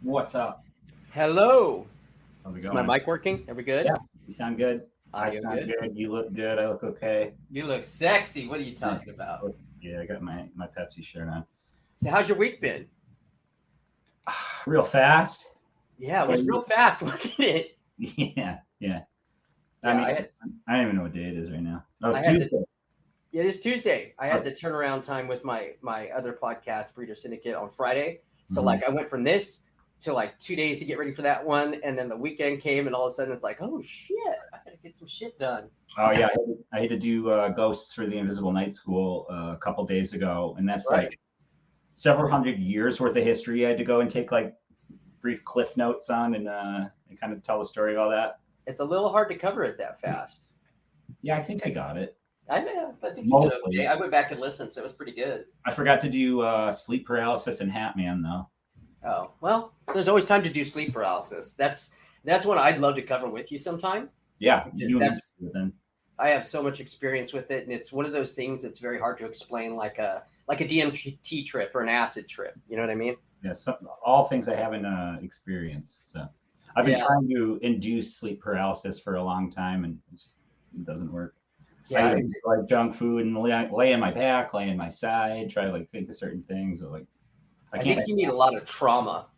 What's up? Hello. How's it Is going? my mic working? Are we good? Yeah, you sound good. I Audio sound good. You look good. I look okay. You look sexy. What are you talking about? Yeah, I got my Pepsi shirt on. So how's your week been? Real fast. Yeah, it was real fast, wasn't it? Yeah. Yeah, I don't even know what day it is right now. Oh, it's Tuesday. It is Tuesday. I had the turnaround time with my other podcast, Breeders Syndicate, on Friday. So like I went from this to like 2 days to get ready for that one, and then the weekend came, and all of a sudden it's like, oh shit, I gotta get some shit done. Oh yeah, I had to do Ghosts for the Invisible Night School a couple days ago, and that's right. like several hundred years worth of history. I had to go and take like brief cliff notes on and kind of tell the story of all that. It's a little hard to cover it that fast. Yeah, I think I got it. I think you did okay. I went back and listened, so it was pretty good. I forgot to do sleep paralysis and Hat Man though. Oh, well, there's always time to do sleep paralysis. That's one I'd love to cover with you sometime. Yeah, I have so much experience with it, and it's one of those things that's very hard to explain, like a DMT trip or an acid trip. You know what I mean? Yeah, all things I haven't experienced. So I've been trying to induce sleep paralysis for a long time, and it doesn't work. Yeah, I eat like junk food and lay on my back, lay on my side, try to like think of certain things. Like I think you need a lot of trauma.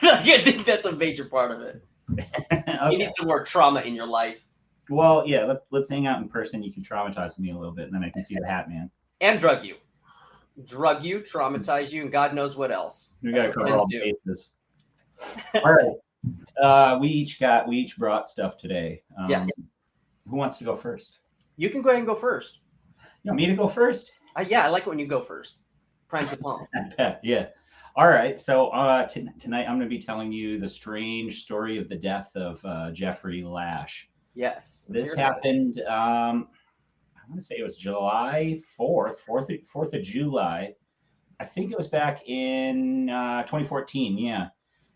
I think that's a major part of it. Okay. You need some more trauma in your life. Well, yeah, let's hang out in person. You can traumatize me a little bit, and then I can see the Hat Man. And drug you, traumatize you, and God knows what else. We got to cover all bases. All right, we each brought stuff today. Yes. Who wants to go first? You can go ahead and go first. You want me to go first? Yeah, I like it when you go first. Prime's the pump. Yeah. All right. So tonight I'm going to be telling you the strange story of the death of Jefferey Lash. Yes. This happened, I want to say it was July 4th of July. I think it was back in 2014. Yeah.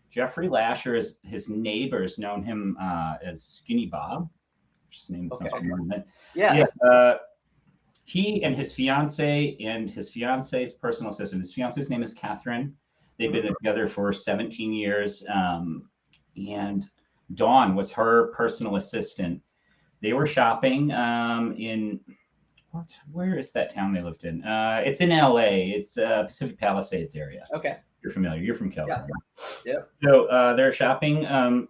Jefferey Lash, or his neighbors known him as Skinny Bob. Just named something more than that. Yeah. He and his fiance and his fiance's personal assistant. His fiance's name is Catherine. They've been together for 17 years. And Dawn was her personal assistant. They were shopping where is that town they lived in? It's in LA. It's Pacific Palisades area. Okay. You're familiar. You're from California. Yeah. So they're shopping.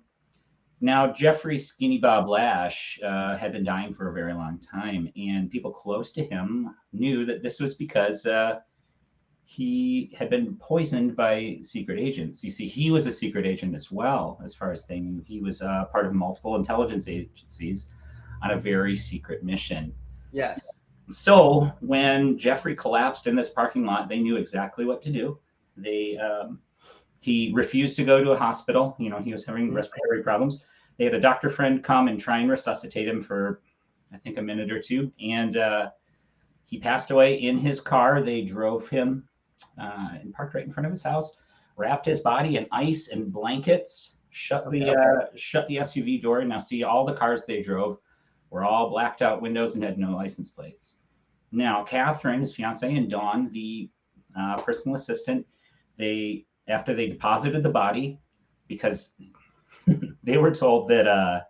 Now, Jeffery Skinny Bob Lash had been dying for a very long time, and people close to him knew that this was because he had been poisoned by secret agents. You see, he was a secret agent as well, as far as they knew. He was part of multiple intelligence agencies on a very secret mission. Yes. So when Jeffery collapsed in this parking lot, they knew exactly what to do. He refused to go to a hospital. You know, he was having respiratory problems. They had a doctor friend come and try and resuscitate him for, I think, a minute or two. And he passed away in his car. They drove him and parked right in front of his house, wrapped his body in ice and blankets, shut the SUV door. And now see, all the cars they drove were all blacked out windows and had no license plates. Now, Catherine, his fiance, and Dawn, the personal assistant, after they deposited the body, because they were told that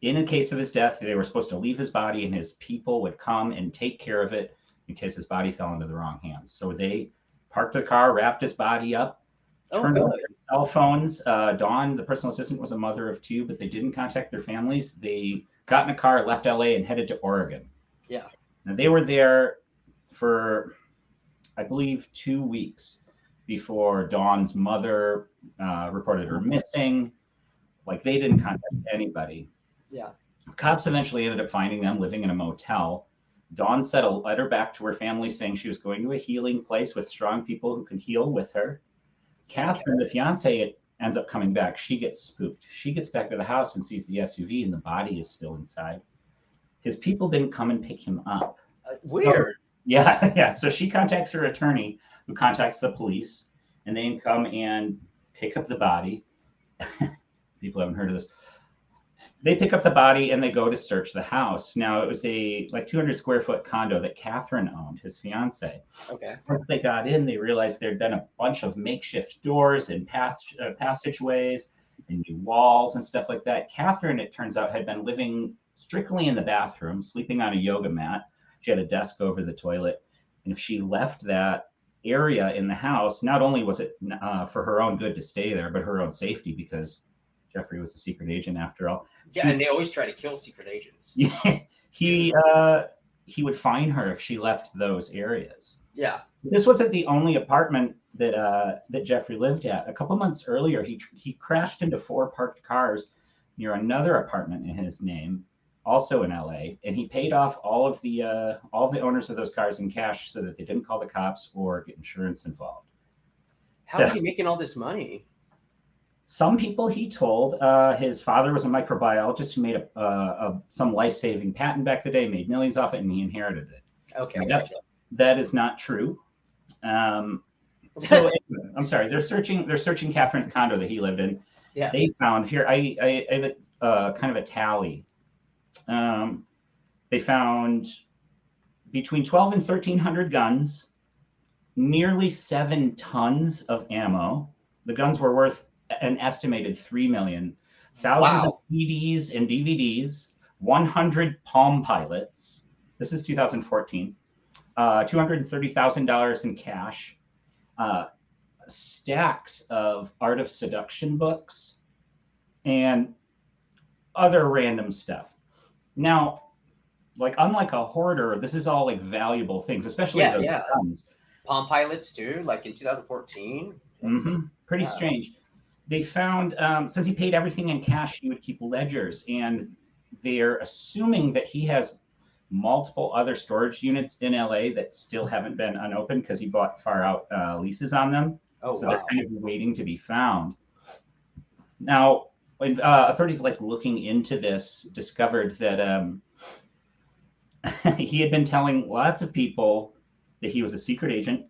in the case of his death, they were supposed to leave his body and his people would come and take care of it in case his body fell into the wrong hands. So they parked the car, wrapped his body up, turned off their cell phones. Dawn, the personal assistant, was a mother of 2, but they didn't contact their families. They got in a car, left LA, and headed to Oregon. Yeah. Now, they were there for, I believe, 2 weeks before Dawn's mother reported her missing. Like, they didn't contact anybody. Yeah. Cops eventually ended up finding them living in a motel. Dawn sent a letter back to her family saying she was going to a healing place with strong people who can heal with her. Catherine, the fiance, ends up coming back. She gets spooked. She gets back to the house and sees the SUV and the body is still inside. His people didn't come and pick him up. Weird. Yeah. So she contacts her attorney, who contacts the police, and they come and pick up the body. People haven't heard of this. They pick up the body and they go to search the house. Now, it was a 200 square foot condo that Catherine owned, his fiance. Okay. Once they got in, they realized there'd been a bunch of makeshift doors and passageways and new walls and stuff like that. Catherine, it turns out, had been living strictly in the bathroom, sleeping on a yoga mat. She had a desk over the toilet. And if she left that area in the house, not only was it for her own good to stay there, but her own safety, because Jeffrey was a secret agent after all. Yeah, and they always try to kill secret agents. Yeah, he would find her if she left those areas. Yeah. This wasn't the only apartment that Jeffrey lived at. A couple months earlier, he crashed into 4 parked cars near another apartment in his name, also in LA, and he paid off all of the owners of those cars in cash so that they didn't call the cops or get insurance involved. How is he making all this money? Some people, he told, his father was a microbiologist who made some life-saving patent back in the day, made millions off it, and he inherited it. Okay. That is not true. So I'm sorry. They're searching Catherine's condo that he lived in. Yeah. They found here. I have a kind of a tally. They found between 12 and 1,300 guns, nearly 7 tons of ammo. The guns were worth an estimated $3 million. Thousands of CDs and DVDs, 100 Palm Pilots. This is 2014. $230,000 in cash. Stacks of Art of Seduction books and other random stuff. Now, unlike a hoarder, this is all valuable things, especially those guns. Palm Pilots too, like in 2014. Pretty strange. They found, since he paid everything in cash, he would keep ledgers, and they're assuming that he has multiple other storage units in LA that still haven't been unopened because he bought far out leases on them. They're kind of waiting to be found. Now, when authorities looking into this discovered that he had been telling lots of people that he was a secret agent.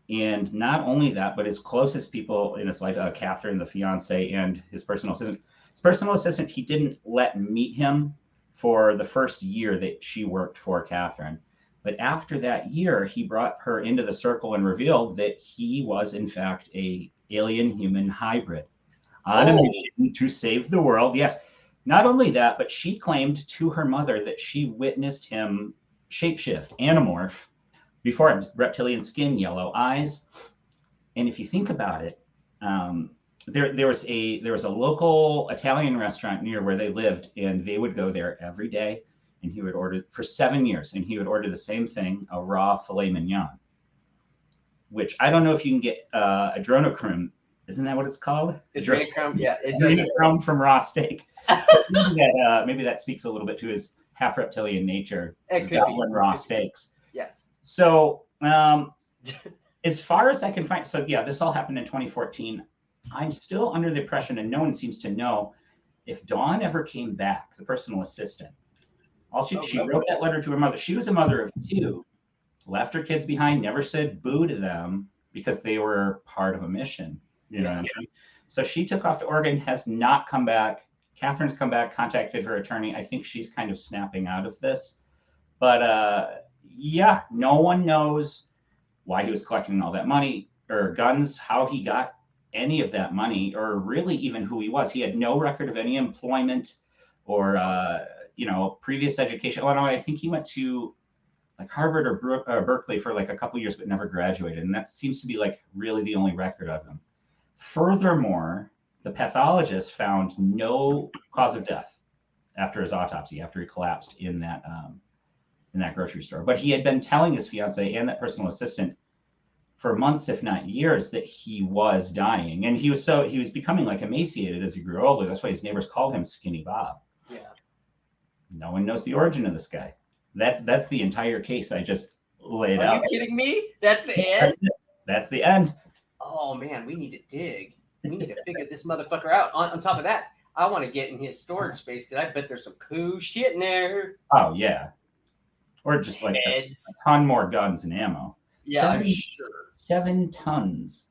And not only that, but his closest people in his life, Catherine, the fiance, and his personal assistant. His personal assistant, he didn't let meet him for the first year that she worked for Catherine. But after that year, he brought her into the circle and revealed that he was, in fact, a alien-human hybrid on a mission to save the world. Yes. Not only that, but she claimed to her mother that she witnessed him shapeshift, anamorph, before him, reptilian skin, yellow eyes. And if you think about it, there was a local Italian restaurant near where they lived, and they would go there every day, and he would order for 7 years, and he would order the same thing, a raw filet mignon, which I don't know if you can get adrenochrome. Isn't that what it's called? Adrenochrome, yeah. It does. Adrenochrome from raw steak. Maybe that speaks a little bit to his half reptilian nature. It could be raw steaks. Yes. So, as far as I can find, this all happened in 2014. I'm still under the impression, and no one seems to know, if Dawn ever came back, the personal assistant. She wrote that letter to her mother. She was a mother of 2, left her kids behind, never said boo to them because they were part of a mission. You know what I mean? So she took off to Oregon, has not come back. Catherine's come back, contacted her attorney. I think she's kind of snapping out of this. But no one knows why he was collecting all that money or guns, how he got any of that money, or really even who he was. He had no record of any employment or previous education. Oh no, I think he went to like Harvard or Berkeley for like a couple years, but never graduated, and that seems to be like really the only record of him. Furthermore, the pathologist found no cause of death after his autopsy, after he collapsed in that grocery store. But he had been telling his fiance and that personal assistant for months, if not years, that he was dying, and he was becoming like emaciated as he grew older. That's why his neighbors called him Skinny Bob. Yeah. No one knows the origin of this guy. That's the entire case I just laid out. Are you kidding me? That's the end? That's the end. Oh, man, we need to dig. We need to figure this motherfucker out. On top of that, I want to get in his storage space because I bet there's some cool shit in there. Oh, yeah. Or just like a ton more guns and ammo. Yeah, I'm sure. 7 tons.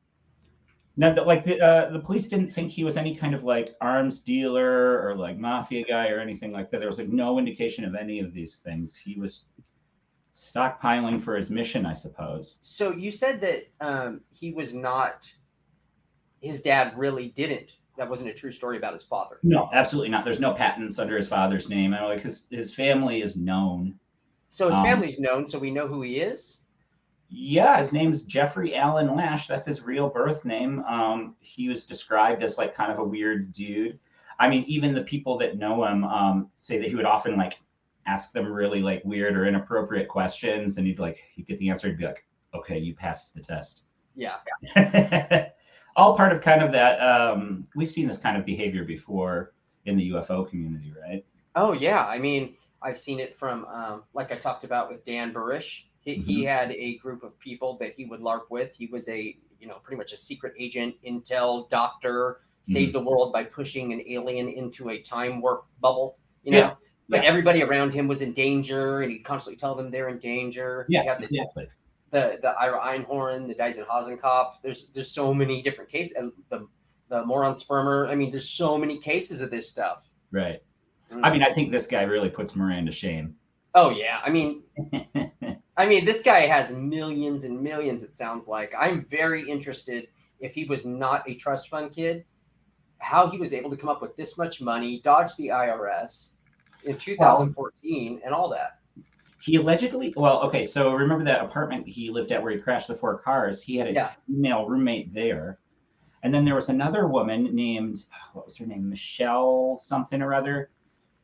Now, the police didn't think he was any kind of like arms dealer or like mafia guy or anything like that. There was like no indication of any of these things. He was stockpiling for his mission, I suppose. So you said that he was not, his dad really didn't. That wasn't a true story about his father. No, absolutely not. There's no patents under his father's name. I know, like his family is known. So his family's known, so we know who he is? Yeah, his name's Jeffery Allen Lash. That's his real birth name. He was described as like kind of a weird dude. I mean, even the people that know him say that he would often like ask them really like weird or inappropriate questions, and he'd get the answer and be like, "Okay, you passed the test." Yeah. All part of kind of that. We've seen this kind of behavior before in the UFO community, right? Oh yeah, I mean, I've seen it from like I talked about with Dan Burish. He had a group of people that he would LARP with. He was a, pretty much a secret agent, intel doctor, saved the world by pushing an alien into a time warp bubble, know. But everybody around him was in danger, and he'd constantly tell them they're in danger. Yeah, exactly. The Ira Einhorn, the Dyson Hasenkopf. There's so many different cases. And the Moron Spermer. I mean, there's so many cases of this stuff. Right. I mean, I think this guy really puts Moran to shame. Oh yeah, I mean, this guy has millions and millions. It sounds like. I'm very interested if he was not a trust fund kid, how he was able to come up with this much money, dodge the IRS in 2014, and all that. He allegedly, so remember that apartment he lived at where he crashed the 4 cars? He had a female roommate there, and then there was another woman named, what was her name, Michelle something or other.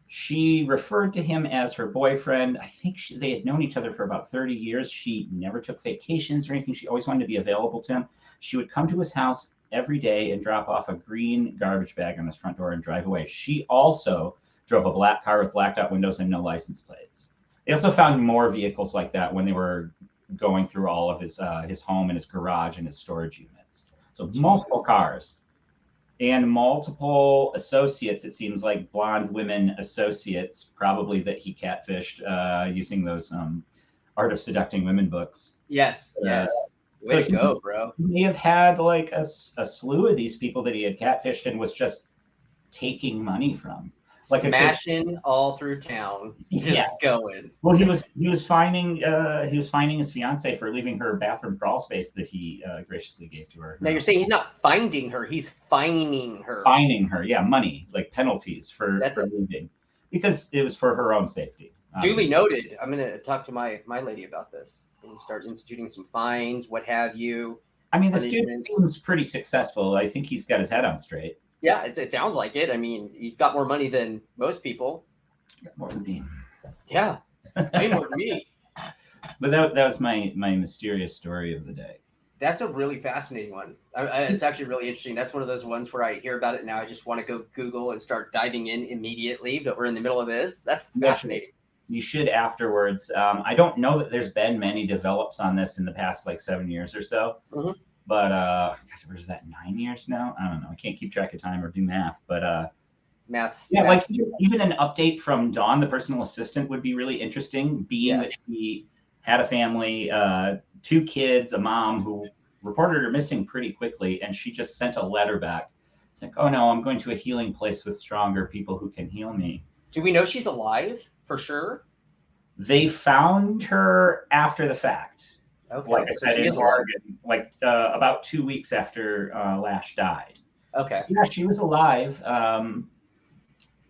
She referred to him as her boyfriend. I think they had known each other for about 30 years. She never took vacations or anything. She always wanted to be available to him. She would come to his house every day and drop off a green garbage bag on his front door and drive away. She also drove a black car with blacked out windows and no license plates. They also found more vehicles like that when they were going through all of his home and his garage and his storage units. So multiple cars. And multiple associates, it seems like blonde women associates, probably that he catfished using those Art of Seducting Women books. Yes. Way to go, bro. He may have had like a slew of these people that he had catfished and was just taking money from. Like smashing all through town, just going. Well, he was fining his fiance for leaving her bathroom crawl space that he graciously gave to her. Now you're saying he's not finding her; he's fining her. Fining her, yeah, money, like penalties for leaving, because it was for her own safety. Duly noted. I'm going to talk to my lady about this and start instituting some fines, what have you. I mean, this dude seems pretty sucsuccessful. I think he's got his head on straight. Yeah, it sounds like it. I mean, he's got more money than most people. Got more than me. Yeah, way more than me. But that was my mysterious story of the day. That's a really fascinating one. It's actually really interesting. That's one of those ones where I hear about it now. I just want to go Google and start diving in immediately, but we're in the middle of this. That's fascinating. You should afterwards. I don't know that there's been many develops on this in the past like 7 years or so. Mm-hmm. But where's that, 9 years now? I don't know. I can't keep track of time or do math. But math's like even an update from Dawn, the personal assistant, would be really interesting. Being that he had a family, 2 kids, a mom who reported her missing pretty quickly, and she just sent a letter back. It's like, oh no, I'm going to a healing place with stronger people who can heal me. Do we know she's alive for sure? They found her after the fact. Okay, like I said, in Oregon, like about 2 weeks after Lash died. Okay. So, yeah, she was alive.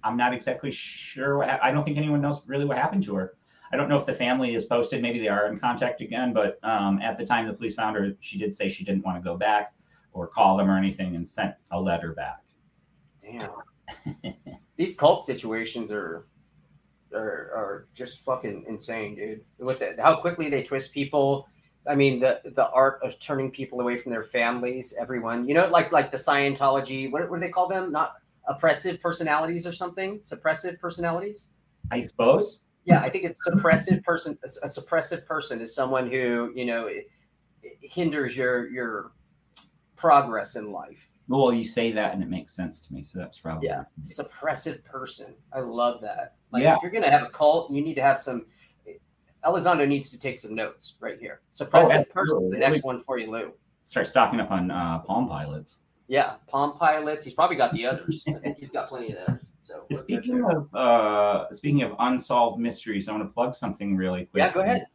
I'm not exactly sure I don't think anyone knows really what happened to her. I don't know if the family is posted. Maybe they are in contact again. But at the time the police found her, she did say she didn't want to go back or call them or anything, and sent a letter back. Damn. These cult situations are just fucking insane, dude. With how quickly they twist people. I mean, the art of turning people away from their families, everyone. You know, like the Scientology. What do they call them? Not oppressive personalities or something? Suppressive personalities? I suppose. Yeah, I think it's suppressive person. A suppressive person is someone who, you know, it hinders your progress in life. Well, you say that and it makes sense to me. So that's probably suppressive person. I love that. Like if you're gonna have a cult, you need to have some. Elizondo needs to take some notes right here. Suppressive person, the next one for you, Lou. Start stocking up on Palm Pilots. Yeah, Palm Pilots. He's probably got the others. I think he's got plenty of those. So speaking of unsolved mysteries, I want to plug something really quick. Yeah, go ahead.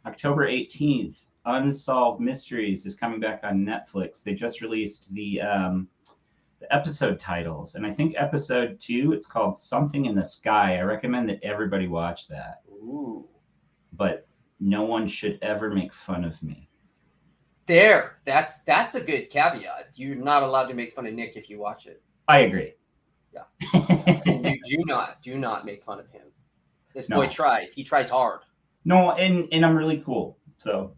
October 18th, Unsolved Mysteries is coming back on Netflix. They just released the episode titles, and I think episode 2, it's called Something in the Sky. I recommend that everybody watch that. Ooh. But no one should ever make fun of me. That's a good caveat. You're not allowed to make fun of Nick if you watch it. I agree. Yeah. And you do not make fun of him. This boy tries. He tries hard. No, and I'm really cool. So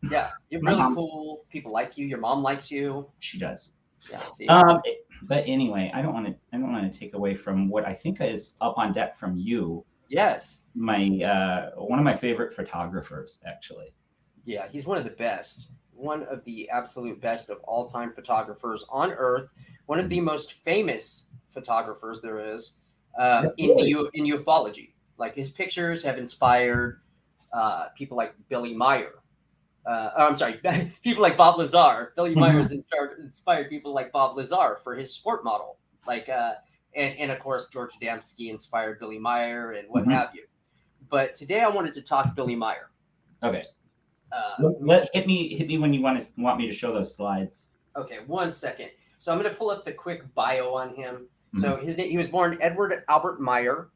yeah, you're really cool. People like you. Your mom likes you. She does. Yeah. See? But anyway, I don't want to take away from what I think is up on deck from you. Yes. My one of my favorite photographers, actually. Yeah, he's one of the best. One of the absolute best of all time photographers on Earth. One of the most famous photographers there is in ufology. Like his pictures have inspired people like Billy Meier. People like Bob Lazar. Billy Meier has inspired people like Bob Lazar for his sport model. Like and of course George Adamski inspired Billy Meier and what have you. But today I wanted to talk Billy Meier. Okay. Hit me when you want me to show those slides. Okay, 1 second. So I'm going to pull up the quick bio on him. So his name, he was born Eduard Albert Meier,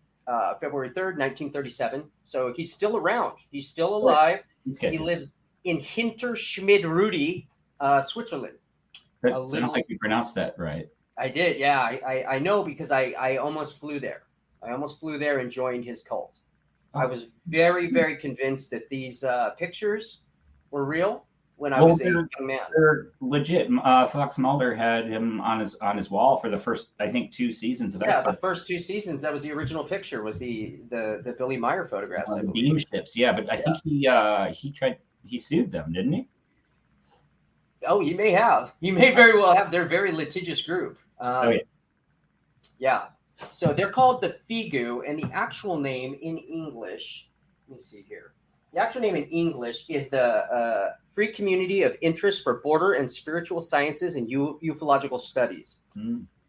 February 3rd, 1937. So he's still around. He's still alive. He lives in Hinterschmidt-Rudi, Switzerland. Sounds like you pronounced that right. I did, yeah. I know because I almost flew there. I almost flew there and joined his cult. I was very, very convinced that these pictures were real when I was a young man. They're legit. Fox Mulder had him on his wall for the first, I think, 2 seasons of X-Files. The first 2 seasons. That was the original picture. Was the Billy Meier photographs? Beam ships, yeah. But I think he sued them, didn't he? Oh, he may have. He may very well have. They're a very litigious group. Yeah. So they're called the FIGU, and the actual name in English, let me see here. The actual name in English is the Free Community of Interest for Border and Spiritual Sciences and Ufological Studies.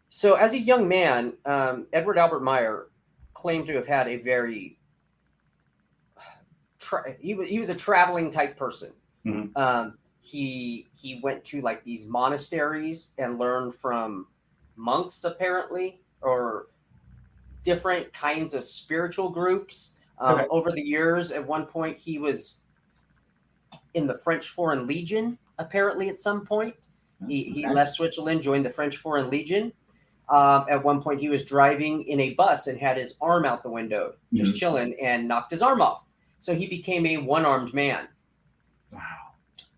So as a young man, Eduard Albert Meier claimed to have had a very, he was a traveling type person. He went to like these monasteries and learned from monks apparently, or different kinds of spiritual groups. Over the years, at one point, he was in the French Foreign Legion, apparently at some point. He left Switzerland, joined the French Foreign Legion. At one point, he was driving in a bus and had his arm out the window, just chilling, and knocked his arm off. So he became a one-armed man. Wow.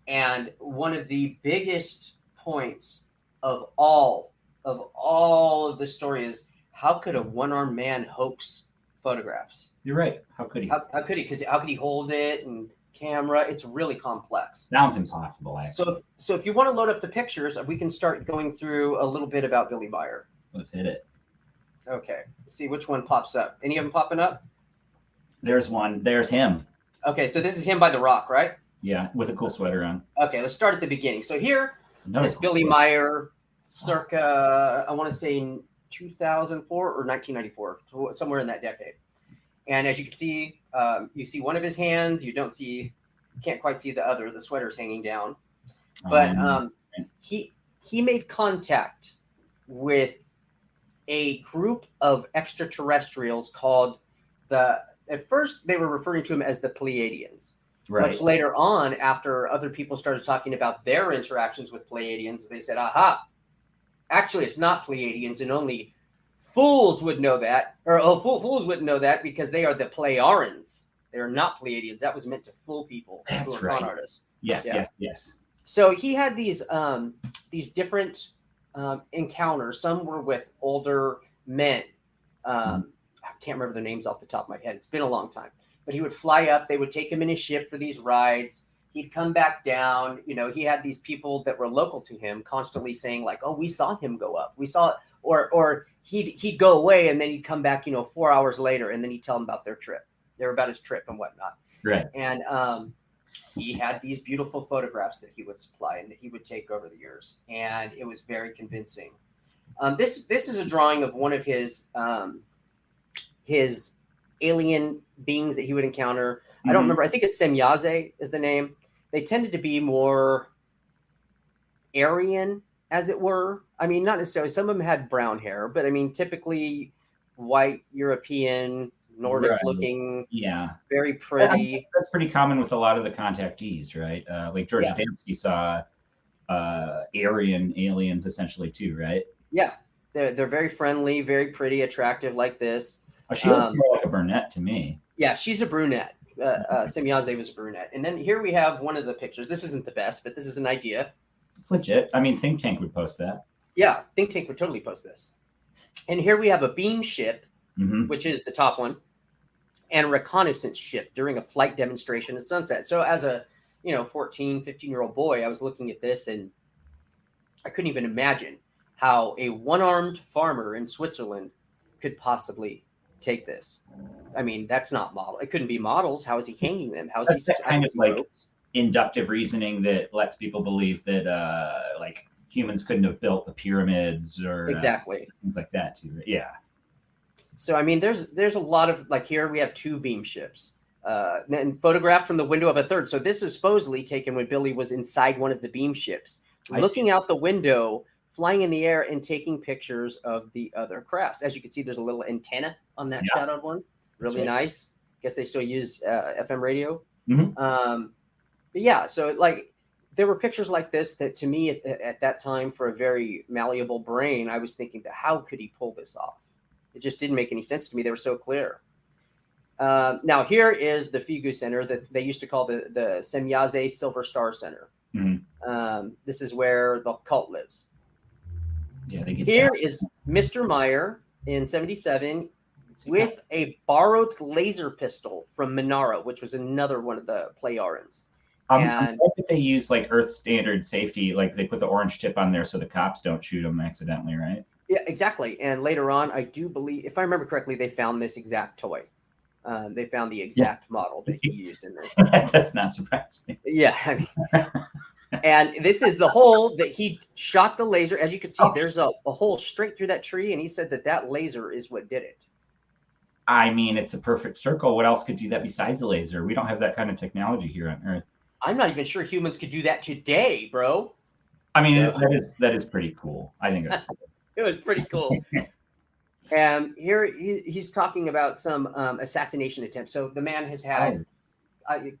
And one of the biggest points of all of the story is, how could a one-armed man hoax photographs? You're right. How could he? How could he? Because how could he hold it and camera? It's really complex. Sounds impossible, actually. So if you want to load up the pictures, we can start going through a little bit about Billy Meier. Let's hit it. Okay. Let's see which one pops up. Any of them popping up? There's one. There's him. Okay, so this is him by the rock, right? Yeah, with a cool sweater on. Okay, let's start at the beginning. So here is Billy Meier, circa, I want to say 2004 or 1994, somewhere in that decade. And as you can see, you see one of his hands. You can't quite see the other. The sweater's hanging down. But he made contact with a group of extraterrestrials called at first they were referring to them as the Pleiadians. Right. Much later on, after other people started talking about their interactions with Pleiadians, they said, aha, actually it's not Pleiadians, and only fools would know that, or fools wouldn't know that because they are the Plejarens. They are not Pleiadians. That was meant to fool people who are con artists. Yes, yes. So he had these different encounters. Some were with older men. I can't remember their names off the top of my head. It's been a long time. But he would fly up. They would take him in his ship for these rides. He'd come back down. You know, he had these people that were local to him constantly saying like, "Oh, we saw him go up. We saw," or he'd go away and then he'd come back, 4 hours later, and then he'd tell them about their trip. They were about his trip and whatnot. Right. And he had these beautiful photographs that he would supply and that he would take over the years, and it was very convincing. This is a drawing of one of his alien beings that he would encounter. I don't remember. I think it's Semyaze is the name. They tended to be more Aryan, as it were. I mean, not necessarily. Some of them had brown hair, but I mean, typically white, European, Nordic looking. Yeah. Very pretty. That's pretty common with a lot of the contactees, right? Like George Adamski saw Aryan aliens essentially too, right? Yeah. They're very friendly, very pretty, attractive like this. Oh, she looks more like a brunette to me. Yeah, she's a brunette. Semyaze was a brunette. And then here we have one of the pictures. This isn't the best, but this is an idea. It's legit. I mean, Think Tank would post that. Yeah, Think Tank would totally post this. And here we have a beam ship, which is the top one, and a reconnaissance ship during a flight demonstration at sunset. So as a 14, 15-year-old boy, I was looking at this and I couldn't even imagine how a one-armed farmer in Switzerland could possibly take this. I mean, that's not model. It couldn't be models. How is he hanging them? How is that's he that kind of like inductive reasoning that lets people believe that like humans couldn't have built the pyramids or exactly things like that too. Yeah. So I mean, there's a lot of like here we have two beam ships, and photographed from the window of a third. So this is supposedly taken when Billy was inside one of the beam ships, looking out the window, flying in the air, and taking pictures of the other crafts. As you can see, there's a little antenna on that shadowed one. Really nice. Guess they still use FM radio. But yeah, so like there were pictures like this that to me at that time, for a very malleable brain, I was thinking that how could he pull this off? It just didn't make any sense to me. They were so clear. Now here is the Figu Center that they used to call the Semyaze Silver Star Center. This is where the cult lives. Yeah, they get here is Mr. Meier in 77 with a borrowed laser pistol from Minara, which was another one of the Plejarens. I think that they use like Earth standard safety, like they put the orange tip on there so the cops don't shoot them accidentally, right? Yeah, exactly. And later on, I do believe, if I remember correctly, they found this exact toy. They found the exact model that he used in this. That's not surprising. Yeah. I mean, and this is the hole that he shot the laser. As you can see, there's a hole straight through that tree. And he said that laser is what did it. I mean, it's a perfect circle. What else could do that besides a laser? We don't have that kind of technology here on Earth. I'm not even sure humans could do that today, bro. I mean, that is pretty cool. I think it's cool. It was pretty cool. And here he's talking about some assassination attempts. So the man has had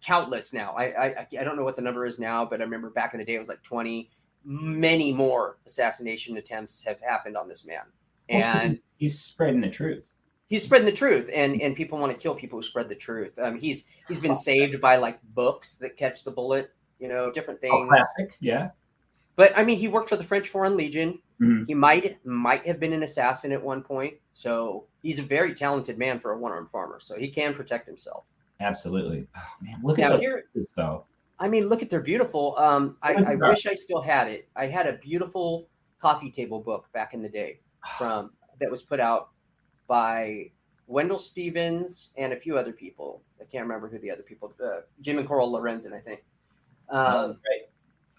countless now. I don't know what the number is now, but I remember back in the day it was like 20. Many more assassination attempts have happened on this man. And he's spreading the truth. He's spreading the truth, and people want to kill people who spread the truth. He's been saved by like books that catch the bullet, different things. Classic, yeah. But I mean, he worked for the French Foreign Legion. He might have been an assassin at one point. So he's a very talented man for a one-armed farmer. So he can protect himself. Absolutely. Oh, man, look at those pictures, though. I mean, look at they're beautiful. I wish I still had it. I had a beautiful coffee table book back in the day that was put out by Wendell Stevens and a few other people. I can't remember who the other people. Jim and Coral Lorenzen, I think. Right.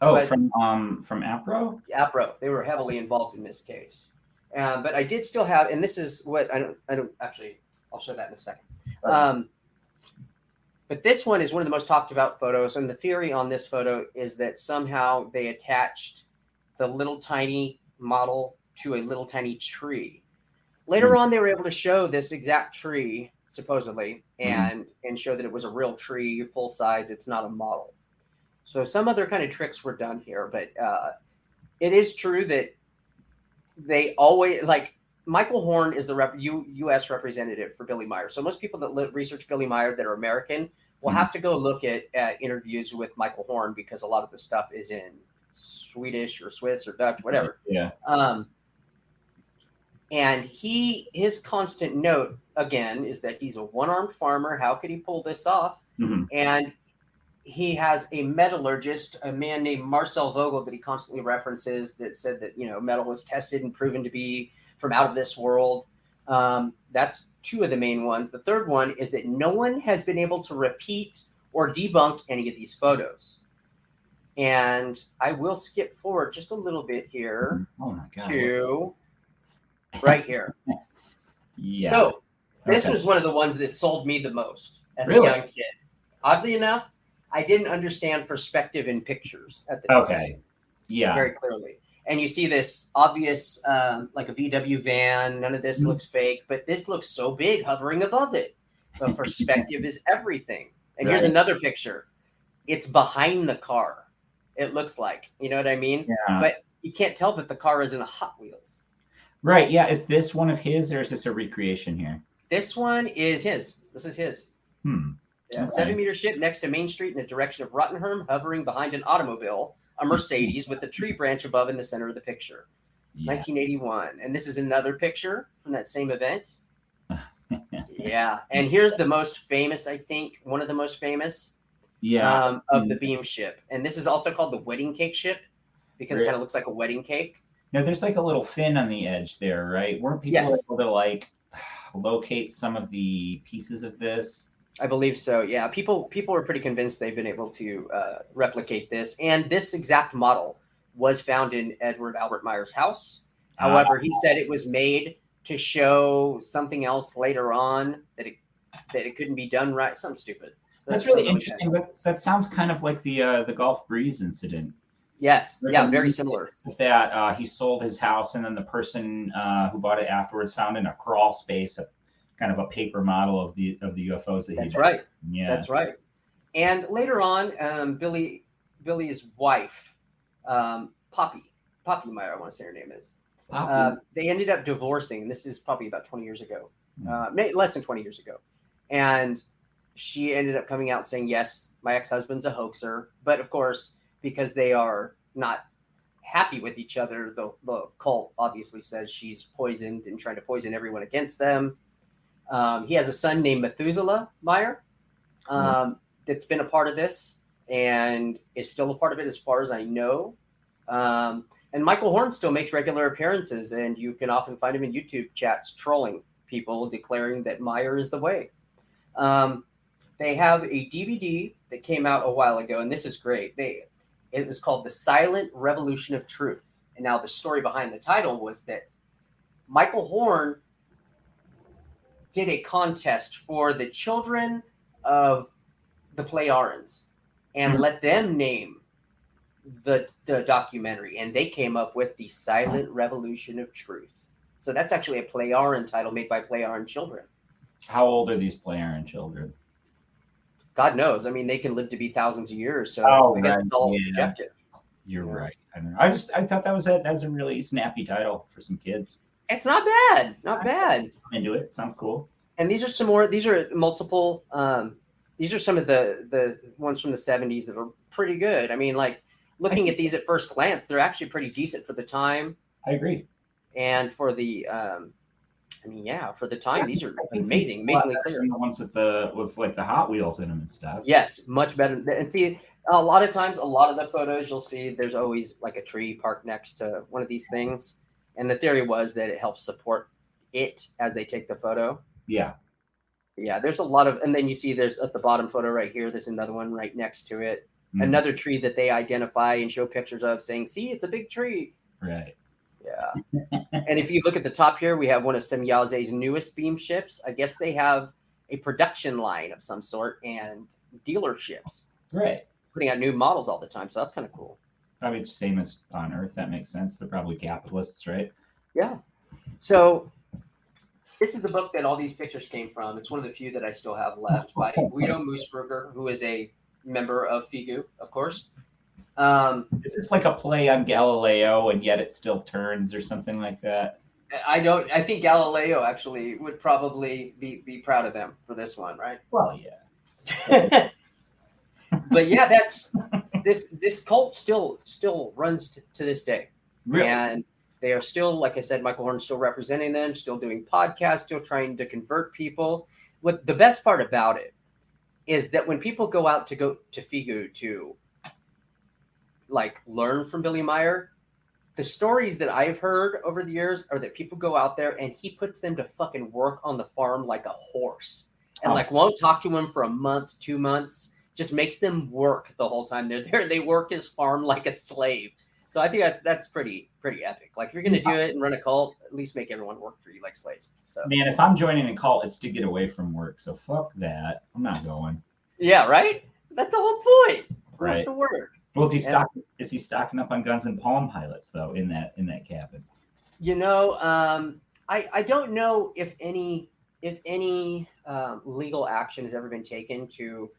Oh, from APRO? APRO. They were heavily involved in this case. But I did still have, and this is what I don't actually. I'll show that in a second. But this one is one of the most talked about photos, and the theory on this photo is that somehow they attached the little tiny model to a little tiny tree. Later on, they were able to show this exact tree, supposedly, and show that it was a real tree, full size. It's not a model. So some other kind of tricks were done here, but it is true that they always, like, Michael Horn is the U.S. representative for Billy Meier. So most people that research Billy Meier that are American will have to go look at interviews with Michael Horn, because a lot of the stuff is in Swedish or Swiss or Dutch, whatever. Yeah. And his constant note, again, is that he's a one-armed farmer. How could he pull this off? And he has a metallurgist, a man named Marcel Vogel, that he constantly references, that said that, metal was tested and proven to be from out of this world. That's two of the main ones. The third one is that no one has been able to repeat or debunk any of these photos. And I will skip forward just a little bit here to right here. Yeah. So this was one of the ones that sold me the most as a young kid. Oddly enough, I didn't understand perspective in pictures at the time. Okay. Yeah. Very clearly. And you see this obvious, like a VW van. None of this looks fake, but this looks so big hovering above it. The perspective is everything. And here's another picture. It's behind the car. It looks like, you know what I mean? Yeah. But you can't tell that the car is in a Hot Wheels. Right. Yeah. Is this one of his, or is this a recreation here? This one is his. This is his. Yeah, 7-meter ship next to Main Street in the direction of Rottenham, hovering behind an automobile, a Mercedes, with the tree branch above in the center of the picture. 1981. And this is another picture from that same event. Yeah. And here's the most famous, I think, one of the most famous of the beam ship. And this is also called the wedding cake ship, because it kind of looks like a wedding cake. Now, there's like a little fin on the edge there, right? Weren't people able to like locate some of the pieces of this? I believe so. Yeah, people are pretty convinced they've been able to replicate this. And this exact model was found in Eduard Albert Meier's house. However, he said it was made to show something else later on, that it couldn't be done right. Something stupid. That's really interesting. But that sounds kind of like the Gulf Breeze incident. Yes. Yeah, very similar. That he sold his house, and then the person who bought it afterwards found in a crawl space kind of a paper model of the UFOs that That's right. Yeah, that's right. And later on, Billy's wife, Poppy Meier, I want to say her name is. They ended up divorcing, and this is probably about 20 years ago, less than 20 years ago. And she ended up coming out saying, yes, my ex-husband's a hoaxer. But of course, because they are not happy with each other, the cult obviously says she's poisoned and trying to poison everyone against them. He has a son named Methuselah Meier that's been a part of this and is still a part of it as far as I know. And Michael Horn still makes regular appearances, and you can often find him in YouTube chats trolling people, declaring that Meier is the way. They have a DVD that came out a while ago, and this is great. It was called The Silent Revolution of Truth. And now the story behind the title was that Michael Horn did a contest for the children of the Plejarens and let them name the documentary, and they came up with The Silent Revolution of Truth. So that's actually a Plejaren title made by Plejaren children. How old are these Plejaren children? God knows. I mean, they can live to be thousands of years, so I guess it's all subjective. You're right. I don't know. I thought that's a really snappy title for some kids. It's not bad. Not bad. I'm into it. Sounds cool. And these are some more. These are multiple. These are some of the ones from the 70s that are pretty good. I mean, like looking at these at first glance, they're actually pretty decent for the time. I agree. And for the, for the time, these are amazingly clear. The ones with like the Hot Wheels in them and stuff. Yes, much better. And see, a lot of times, a lot of the photos you'll see, there's always like a tree parked next to one of these things. And the theory was that it helps support it as they take the photo. Yeah. Yeah, there's a lot of, and then you see there's at the bottom photo right here, there's another one right next to it. Another tree that they identify and show pictures of, saying, see, it's a big tree. Right. Yeah. And if you look at the top here, we have one of Semyaze's newest beam ships. I guess they have a production line of some sort and dealerships. Right. Putting out new models all the time. So that's kind of cool. Probably the same as on Earth. That makes sense. They're probably capitalists, right? Yeah. So This is the book that all these pictures came from. It's one of the few that I still have left by Guido Moosberger, who is a member of FIGU, of course. Is this like a play on Galileo, and yet it still turns, or something like that? I think Galileo actually would probably be proud of them for this one, right? Well, yeah. But yeah, that's this cult still runs to this day. Really? And they are still, like I said, Michael Horn's still representing them, still doing podcasts, still trying to convert people. What the best part about it is that when people go to FIGU to like learn from Billy Meier, the stories that I've heard over the years are that people go out there and he puts them to fucking work on the farm like a horse, and like won't talk to them for a month, 2 months, just makes them work the whole time they're there. They work his farm like a slave. So I think that's pretty epic. Like if you're gonna do it and run a cult, at least make everyone work for you like slaves. So man, if I'm joining a cult, it's to get away from work. So fuck that. I'm not going. Yeah, right. That's the whole point. Right. Wants to work. Well, is he stocking up on guns and Palm Pilots though in that cabin? You know, I don't know if any legal action has ever been taken to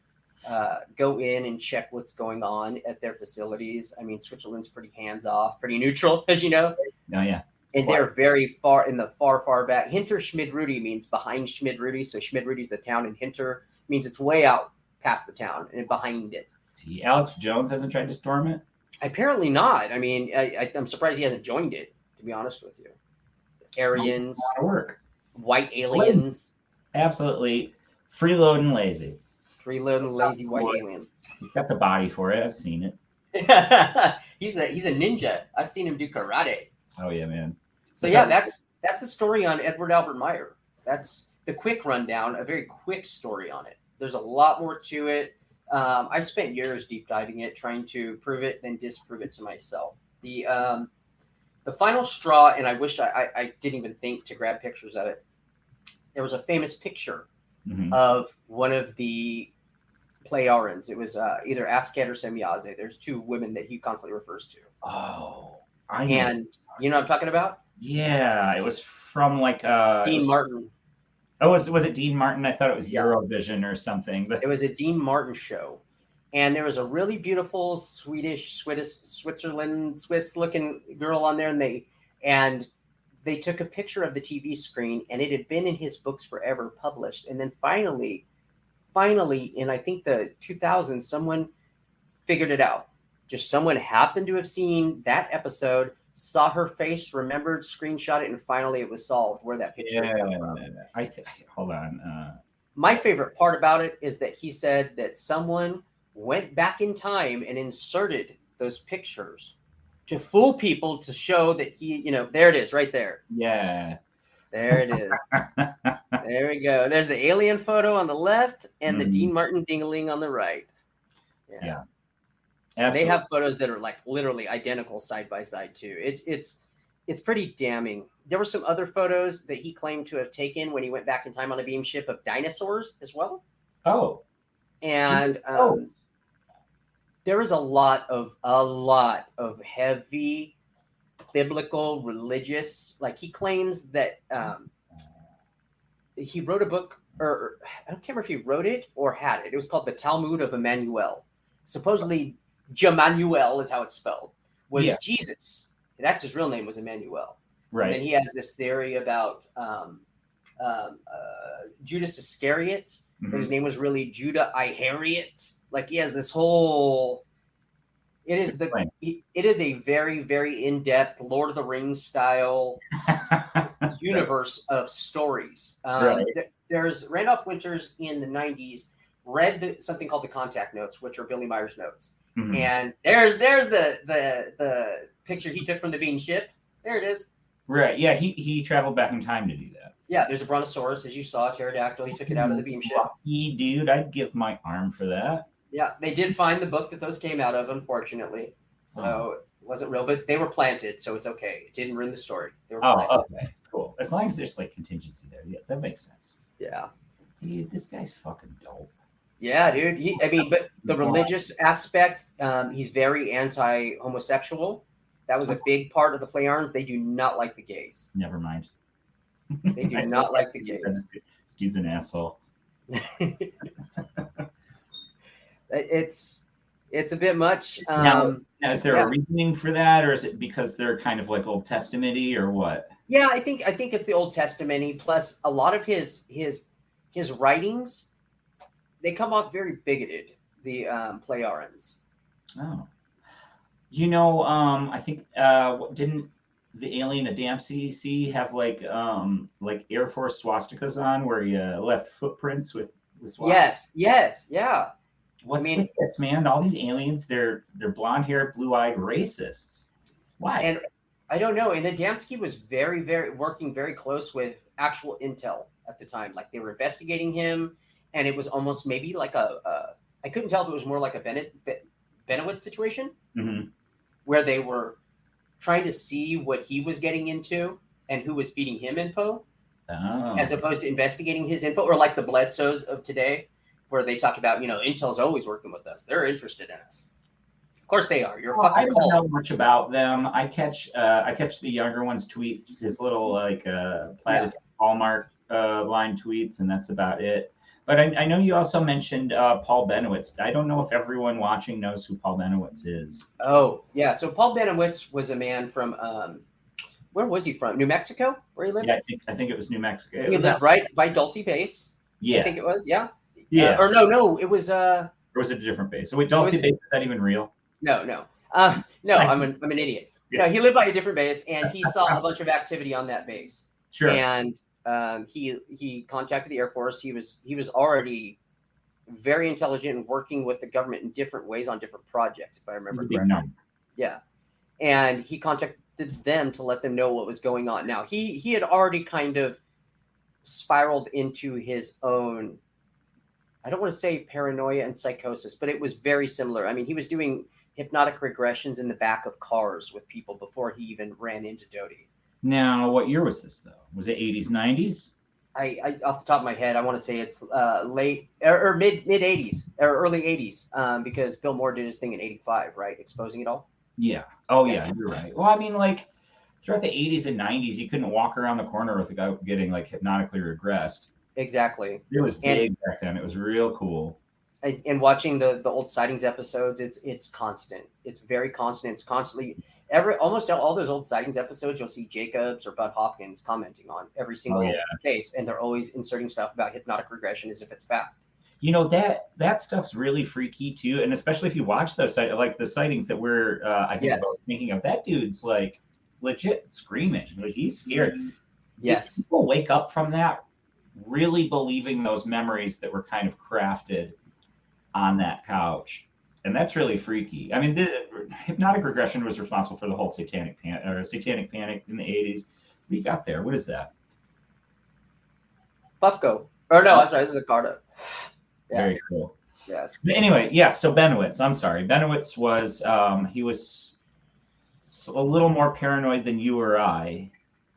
go in and check what's going on at their facilities. I mean, Switzerland's pretty hands-off, pretty neutral, as you know. Oh, yeah. And they're very far in the far back. Hinter Schmidrudi means behind Schmidrudi. So Schmidrudi's the town, and Hinter means it's way out past the town and behind it. See, Alex Jones hasn't tried to storm it? Apparently not. I mean, I'm surprised he hasn't joined it, to be honest with you. Aryans, white aliens. Absolutely freeloading lazy. Freeloading lazy white aliens. He's got the body for it. I've seen it. He's a ninja. I've seen him do karate. Oh yeah, man. So yeah, that's a story on Eduard Albert Meier. That's the quick rundown, a very quick story on it. There's a lot more to it. I spent years deep diving it, trying to prove it, then disprove it to myself. The final straw, and I wish I didn't even think to grab pictures of it. There was a famous picture of one of the Plejarens. It was either Asket or Semyaze. There's two women that he constantly refers to. Oh, and you know what I'm talking about? Yeah, it was from like Dean Martin. Oh, was it Dean Martin? I thought it was Eurovision or something. But it was a Dean Martin show, and there was a really beautiful Swiss looking girl on there, and they took a picture of the TV screen, and it had been in his books forever, published, and then finally, in I think the 2000s, someone figured it out. Just someone happened to have seen that episode, saw her face, remembered, screenshot it, and finally it was solved where that picture came from. Hold on. My favorite part about it is that he said that someone went back in time and inserted those pictures to fool people, to show that he, there it is right there. Yeah. There it is. There we go. There's the alien photo on the left and the Dean Martin ding-a-ling on the right. Yeah. Absolutely. They have photos that are like literally identical side by side too. It's pretty damning. There were some other photos that he claimed to have taken when he went back in time on a beam ship of dinosaurs as well. Oh, and there was a lot of heavy biblical religious. Like he claims that he wrote a book, or I can't remember if he wrote it or had it. It was called the Talmud of Emmanuel. Supposedly, Jemanuel is how it's spelled. Was Jesus? That's his real name, was Emmanuel. Right. And then he has this theory about Judas Iscariot. But his name was really Judah Ihariot. Like he has this whole. It is a very, very in-depth Lord of the Rings style universe of stories. There's Randolph Winters in the 90s read something called the Contact Notes, which are Billy Meier's notes. And there's the picture he took from the bean ship. There it is. Right. Yeah, he traveled back in time to do that. Yeah, there's a brontosaurus, as you saw, pterodactyl. He took it out of the beam ship. Lucky dude, I'd give my arm for that. Yeah, they did find the book that those came out of, unfortunately. So it wasn't real, but they were planted, so it's okay. It didn't ruin the story. They were planted. Okay, cool. As long as there's like contingency there, yeah, that makes sense. Yeah. Dude, this guy's fucking dope. Yeah, dude. But the religious aspect, he's very anti-homosexual. That was a big part of the Plejarens. They do not like the gays. Never mind. They do not like the gays. He's an asshole. It's a bit much. Now, is there a reasoning for that, or is it because they're kind of like Old Testament-y, or what? Yeah, I think it's the Old Testament-y, plus a lot of his writings, they come off very bigoted. The Plejarens. Oh, I think didn't the alien Adamsi have like Air Force swastikas on, where he left footprints with swastikas? Yes, yeah. What's with this, man? All these aliens, they're blonde-haired, blue-eyed racists. Why? And I don't know. And Adamski was very, very working very close with actual intel at the time. Like they were investigating him, and it was almost maybe like I couldn't tell if it was more like a Benowitz situation, where they were trying to see what he was getting into and who was feeding him info, as opposed to investigating his info, or like the Bledsoes of today, where they talk about, Intel's always working with us. They're interested in us. Of course they are. You're fucking I don't know much about them. I catch the younger one's tweets, his little Pleiadians Hallmark line tweets, and that's about it. But I know you also mentioned Paul Benowitz. I don't know if everyone watching knows who Paul Benowitz is. Oh, yeah. So Paul Benowitz was a man from, where was he from? New Mexico, where he lived? Yeah, I think it was New Mexico. He lived right by Dulce Base. Yeah. I think it was, yeah. Yeah. Or no, it was... Or was it a different base? So wait, Dulce Base, is that even real? No. No, I'm an idiot. Yeah. No, he lived by a different base, and he saw a bunch of activity on that base. Sure. And he contacted the Air Force. He was already very intelligent and working with the government in different ways on different projects, if I remember correctly. Yeah. And he contacted them to let them know what was going on. Now, he had already kind of spiraled into his own, I don't want to say paranoia and psychosis, but it was very similar. I mean, he was doing hypnotic regressions in the back of cars with people before he even ran into Doty. Now, what year was this, though? Was it 80s, 90s? I off the top of my head, I want to say it's late or mid 80s or early 80s, because Bill Moore did his thing in 85, right? Exposing it all. Yeah. Oh, yeah, you're right. Well, I mean, like throughout the 80s and 90s, you couldn't walk around the corner with a guy getting like hypnotically regressed. Exactly. It was big back then. It was real cool. And watching the old sightings episodes, it's constant. It's very constant. It's constantly almost all those old sightings episodes, you'll see Jacobs or Bud Hopkins commenting on every single case, and they're always inserting stuff about hypnotic regression as if it's fact. That stuff's really freaky too, and especially if you watch those, like the sightings that we're thinking of. That dude's like legit screaming, like he's scared. Yes, people wake up from that really believing those memories that were kind of crafted on that couch. And that's really freaky. I mean, the hypnotic regression was responsible for the whole satanic panic in the 80s. What you got there? What is that? Buffco. Or no, I'm sorry, this is a Carta. Yeah. Very cool. Yes. But anyway, so Benowitz. I'm sorry. Benowitz was he was a little more paranoid than you or I.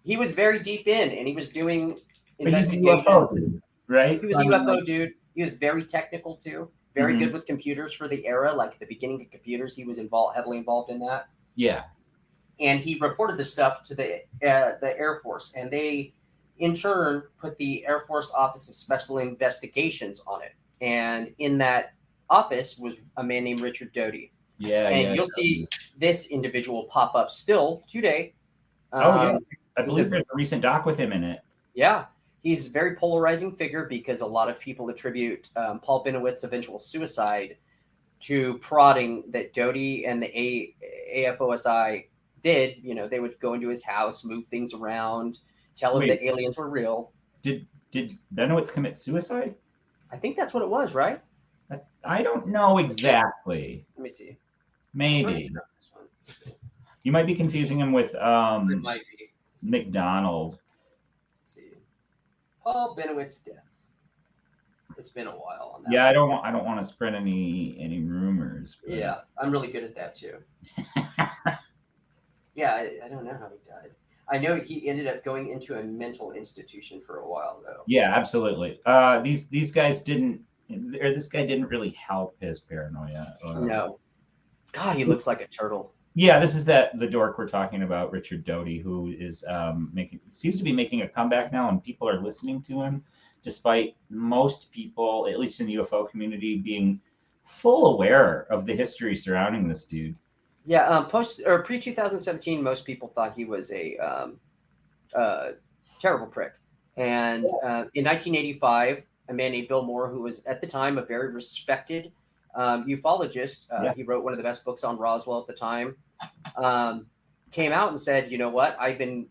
He was very deep in, and he was doing investigations. UFO dude, right? He was a UFO dude. He was very technical too. Very good with computers for the era, like the beginning of computers. He was heavily involved in that. Yeah. And he reported this stuff to the Air Force, and they, in turn, put the Air Force Office of Special Investigations on it. And in that office was a man named Richard Doty. Yeah. And you'll see this individual pop up still today. I believe there's a recent doc with him in it. Yeah. He's a very polarizing figure because a lot of people attribute Paul Benowitz's eventual suicide to prodding that Doty and the AFOSI did. They would go into his house, move things around, tell him that aliens were real. Did Benowitz commit suicide? I think that's what it was, right? I don't know exactly. Let me see. Maybe. You might be confusing him with it might be. McDonald. Paul Benowitz's death. It's been a while on that. Yeah, I don't want to spread any rumors. But... Yeah, I'm really good at that too. Yeah, I don't know how he died. I know he ended up going into a mental institution for a while though. Yeah, absolutely. These guys didn't, or this guy didn't really help his paranoia. No. God, he looks like a turtle. Yeah, this is the dork we're talking about, Richard Doty, who is seems to be making a comeback now, and people are listening to him, despite most people, at least in the UFO community, being full aware of the history surrounding this dude. Yeah, post or pre 2017, most people thought he was a terrible prick. And in 1985, a man named Bill Moore, who was at the time a very respected ufologist, he wrote one of the best books on Roswell at the time, came out and said, you know what, I've been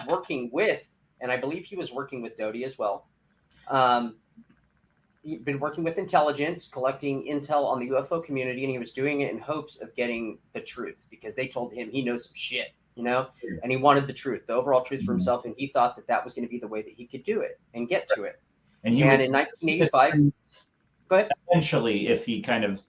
working with, and I believe he was working with Doty as well. He'd been working with intelligence, collecting intel on the UFO community, and he was doing it in hopes of getting the truth because they told him he knows some shit, you know, and he wanted the truth, the overall truth for himself, and he thought that was going to be the way that he could do it and get to it. And in 1985, go ahead. Eventually, if he kind of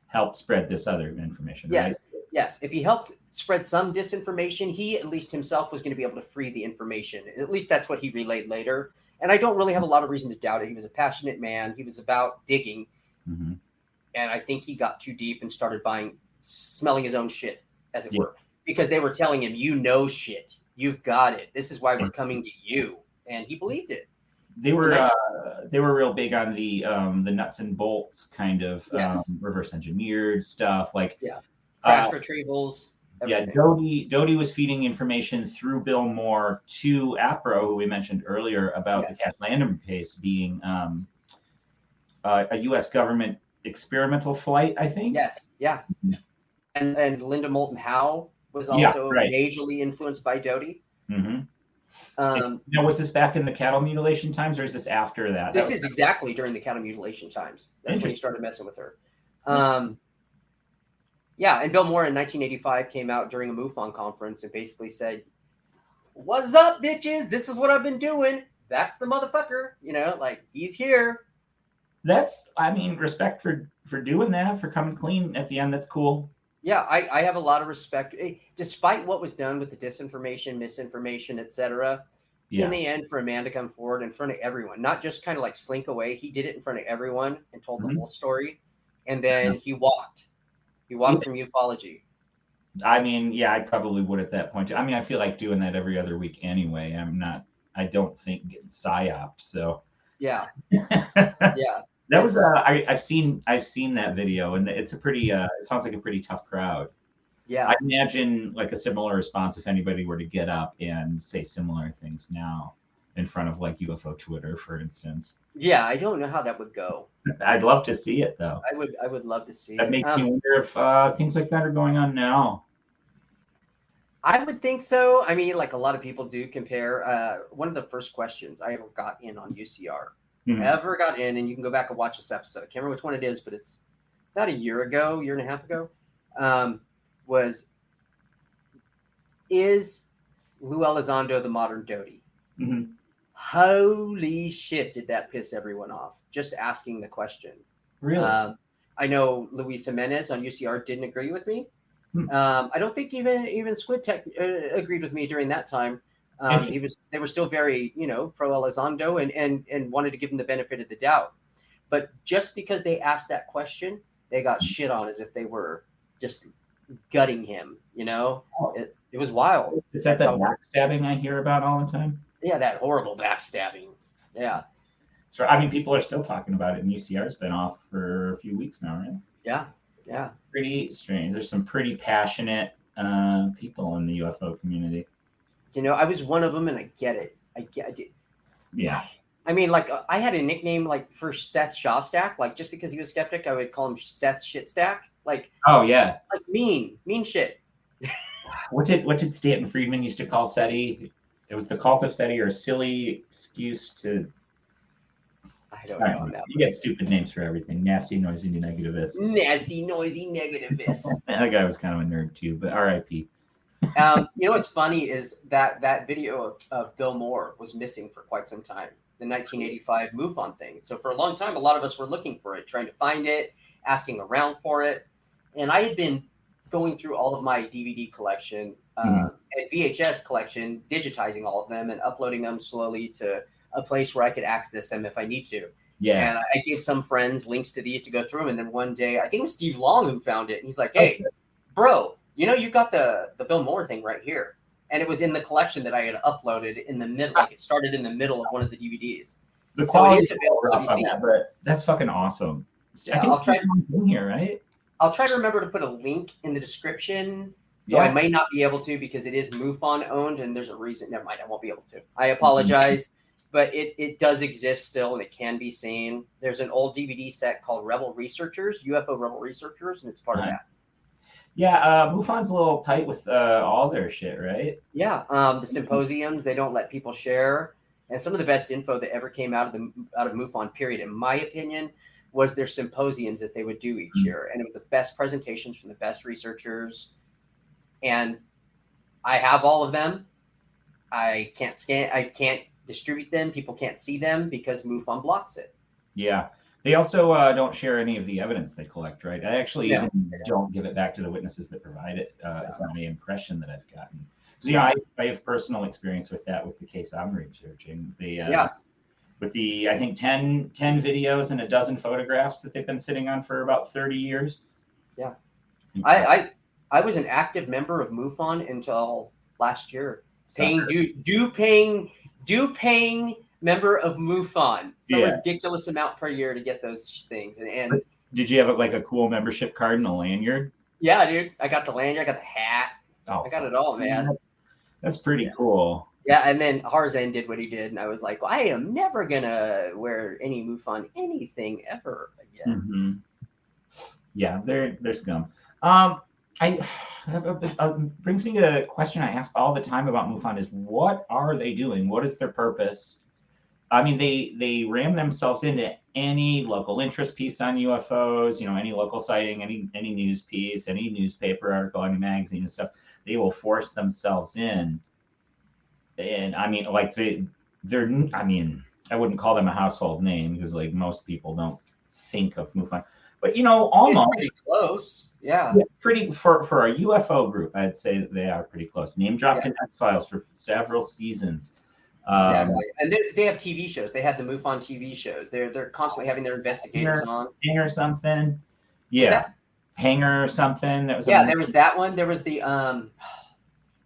helped spread this other information, yes, right? Yes, if he helped spread some disinformation, he at least himself was going to be able to free the information. At least that's what he relayed later. And I don't really have a lot of reason to doubt it. He was a passionate man. He was about digging. Mm-hmm. And I think he got too deep and started smelling his own shit, as it were, because they were telling him, you know shit. You've got it. This is why we're coming to you. And he believed it. They were real big on the nuts and bolts kind of reverse engineered stuff. Like crash retrievals. Everything. Yeah, Doty was feeding information through Bill Moore to APRO, who we mentioned earlier, about the Catlanum case being a U.S. government experimental flight, I think. Yes, yeah. And Linda Moulton Howe was also majorly influenced by Doty. Mm-hmm. Now, was this back in the cattle mutilation times, or is this after that? This is exactly during the cattle mutilation times. That's when he started messing with her. Yeah, and Bill Moore in 1985 came out during a MUFON conference and basically said, "What's up, bitches? This is what I've been doing. That's the motherfucker. You know, like, he's here." Respect for doing that, for coming clean at the end. That's cool. Yeah, I have a lot of respect. Despite what was done with the disinformation, misinformation, etc., in the end, for a man to come forward in front of everyone, not just kind of like slink away, he did it in front of everyone and told the whole story, and then he walked. He walked from ufology. I probably would at that point. I feel like doing that every other week anyway. I don't think getting psyops. So yeah. That was I've seen that video, and it's a pretty it sounds like a pretty tough crowd. Yeah. I imagine like a similar response if anybody were to get up and say similar things now in front of like UFO Twitter, for instance. Yeah, I don't know how that would go. I'd love to see it though. I would love to see that it. Makes me wonder if things like that are going on now. I would think so. Like a lot of people do compare. One of the first questions I ever got in on UCR, and you can go back and watch this episode. I can't remember which one it is, but it's about a year and a half ago, was, is Lou Elizondo the modern Doty? Mm-hmm. Holy shit, did that piss everyone off, just asking the question. Really? I know Luis Jimenez on UCR didn't agree with me. I don't think even Squid Tech agreed with me during that time. They were still very, pro Elizondo and wanted to give him the benefit of the doubt. But just because they asked that question, they got shit on as if they were just gutting him. It was wild. Is that backstabbing I hear about all the time? Yeah, that horrible backstabbing. Yeah. So people are still talking about it, and UCR's been off for a few weeks now, right? Yeah. Pretty strange. There's some pretty passionate people in the UFO community. I was one of them, and I get it. I get it. Yeah. I had a nickname for Seth Shostak. Just because he was skeptic, I would call him Seth Shitstack. Oh yeah. Mean shit. What did Stanton Friedman used to call SETI? It was the cult of SETI, or a silly excuse to. I don't know. You get stupid names for everything. Nasty, noisy, negativist. Nasty, noisy, negativist. That guy was kind of a nerd too, but R.I.P. What's funny is that video of Bill Moore was missing for quite some time. The 1985 MUFON thing. So for a long time, a lot of us were looking for it, trying to find it, asking around for it. And I had been going through all of my DVD collection and VHS collection, digitizing all of them and uploading them slowly to a place where I could access them if I need to. Yeah. And I gave some friends links to these to go through them. And then one day, I think it was Steve Long who found it. And he's like, "Hey, bro, You know, you got the Bill Moore thing right here, and it was in the collection that I had uploaded in the middle. Like it started in the middle of one of the DVDs. The So it quality is available to be on seen. that, but that's fucking awesome. Yeah, I think in here, right? I'll try to remember to put a link in the description. Though I may not be able to because it is MUFON owned, and there's a reason. Never mind, I won't be able to. I apologize, but it does exist still, and it can be seen. There's an old DVD set called Rebel Researchers, UFO Rebel Researchers, and it's part of that. Yeah, MUFON's a little tight with all their shit, right? Yeah, the symposiums, they don't let people share. And some of the best info that ever came out of MUFON, period, in my opinion, was their symposiums that they would do each year. And it was the best presentations from the best researchers. And I have all of them. I can't distribute them. People can't see them because MUFON blocks it. Yeah. They also don't share any of the evidence they collect, right? I actually even don't give it back to the witnesses that provide it. It's my impression that I've gotten. So yeah, I have personal experience with that with the case I'm researching. With the, I think 10 videos and a dozen photographs that they've been sitting on for about 30 years. Yeah. I was an active member of MUFON until last year. Paying member of MUFON. Some ridiculous amount per year to get those things. And did you have like a cool membership card and a lanyard? Yeah, dude. I got the lanyard, I got the hat. I got it all, man. That's pretty cool. Yeah, and then Harzan did what he did, and I was like, well, I am never gonna wear any MUFON anything ever again. Mm-hmm. Yeah, they're scum. Brings me to a question I ask all the time about MUFON is what are they doing? What is their purpose? I mean, they ram themselves into any local interest piece on UFOs, any local sighting, any news piece, any newspaper article, any magazine and stuff. They will force themselves in. And I mean, like they're I mean, I wouldn't call them a household name because like most people don't think of MUFON. But almost it's pretty close. Yeah, pretty for a UFO group, I'd say that they are pretty close. Name dropped in X-Files for several seasons. Exactly, and they have TV shows. They had the MUFON TV shows. They're constantly having their investigators on. Hanger something, Hanger or something. That was there was that one. There was the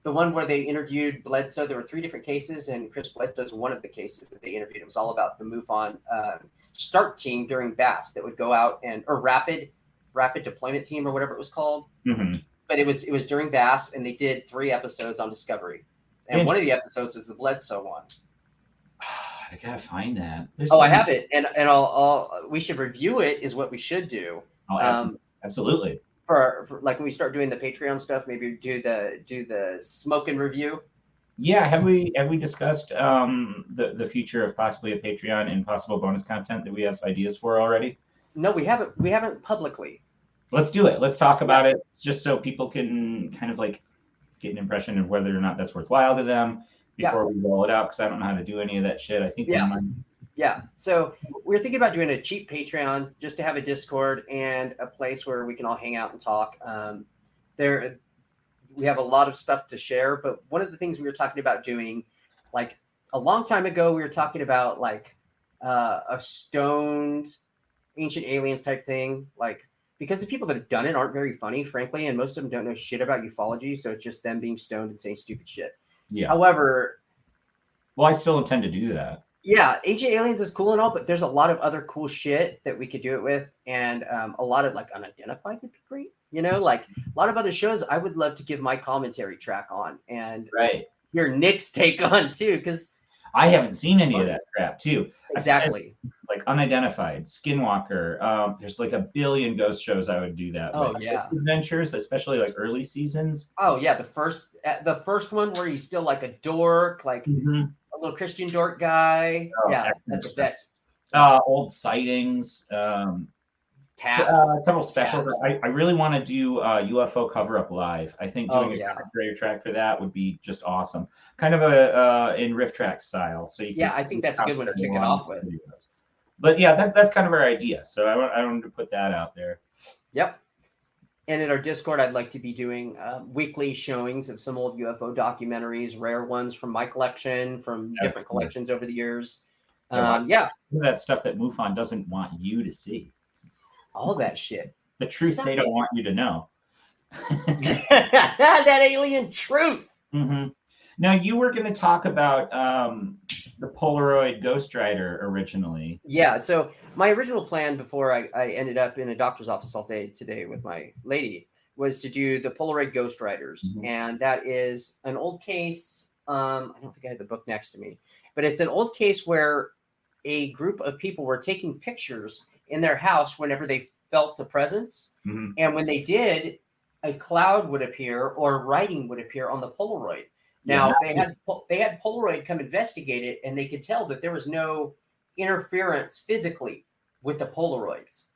one where they interviewed Bledsoe. There were 3 different cases, and Chris Bledsoe's one of the cases that they interviewed. It was all about the MUFON start team during BASS that would go out or rapid deployment team or whatever it was called. Mm-hmm. But it was during BASS, and they did 3 episodes on Discovery. And one of the episodes is the Bledsoe one. I gotta find that. I have it, and we should review it. Is what we should do. Absolutely. For like when we start doing the Patreon stuff, maybe do the smoking review. Yeah, have we discussed the future of possibly a Patreon and possible bonus content that we have ideas for already? No, we haven't. We haven't publicly. Let's do it. Let's talk about it, just so people can kind of like get an impression of whether or not that's worthwhile to them before we roll it out. Because I don't know how to do any of that shit. I think So we're thinking about doing a cheap Patreon just to have a Discord and a place where we can all hang out and talk. We have a lot of stuff to share, but one of the things we were talking about doing, like a long time ago, we were talking about like a stoned ancient aliens type thing, like because the people that have done it aren't very funny, frankly, and most of them don't know shit about ufology, so it's just them being stoned and saying stupid shit. Yeah. However, I still intend to do that. Yeah, ancient aliens is cool and all, but there's a lot of other cool shit that we could do it with, and a lot of like unidentified would be great. Like a lot of other shows I would love to give my commentary track on and hear Nick's take on too, because I haven't seen any of that crap too. Exactly. Like Unidentified, Skinwalker. There's like a billion ghost shows I would do that with. Adventures, especially like early seasons. Oh yeah, the first one where he's still like a dork, like a little Christian dork guy. That's the best. Old sightings. Several specials. I really want to do UFO cover up live. I think doing a commentary track for that would be just awesome. Kind of a in riff track style. So I think that's a good one to kick it off with. But that's kind of our idea. So I wanted to put that out there. Yep. And in our Discord, I'd like to be doing weekly showings of some old UFO documentaries, rare ones from my collection, from different collections over the years. That stuff that MUFON doesn't want you to see. All that shit. The truth they don't want you to know. That alien truth. Mm-hmm. Now, you were going to talk about the Polaroid Ghost Rider originally. Yeah, so my original plan before I ended up in a doctor's office all day today with my lady was to do the Polaroid Ghost Riders. Mm-hmm. And that is an old case. I don't think I had the book next to me, but it's an old case where a group of people were taking pictures in their house whenever they felt the presence. Mm-hmm. And when they did, a cloud would appear or writing would appear on the Polaroid. Now, they had Polaroid come investigate it, and they could tell that there was no interference physically with the Polaroids.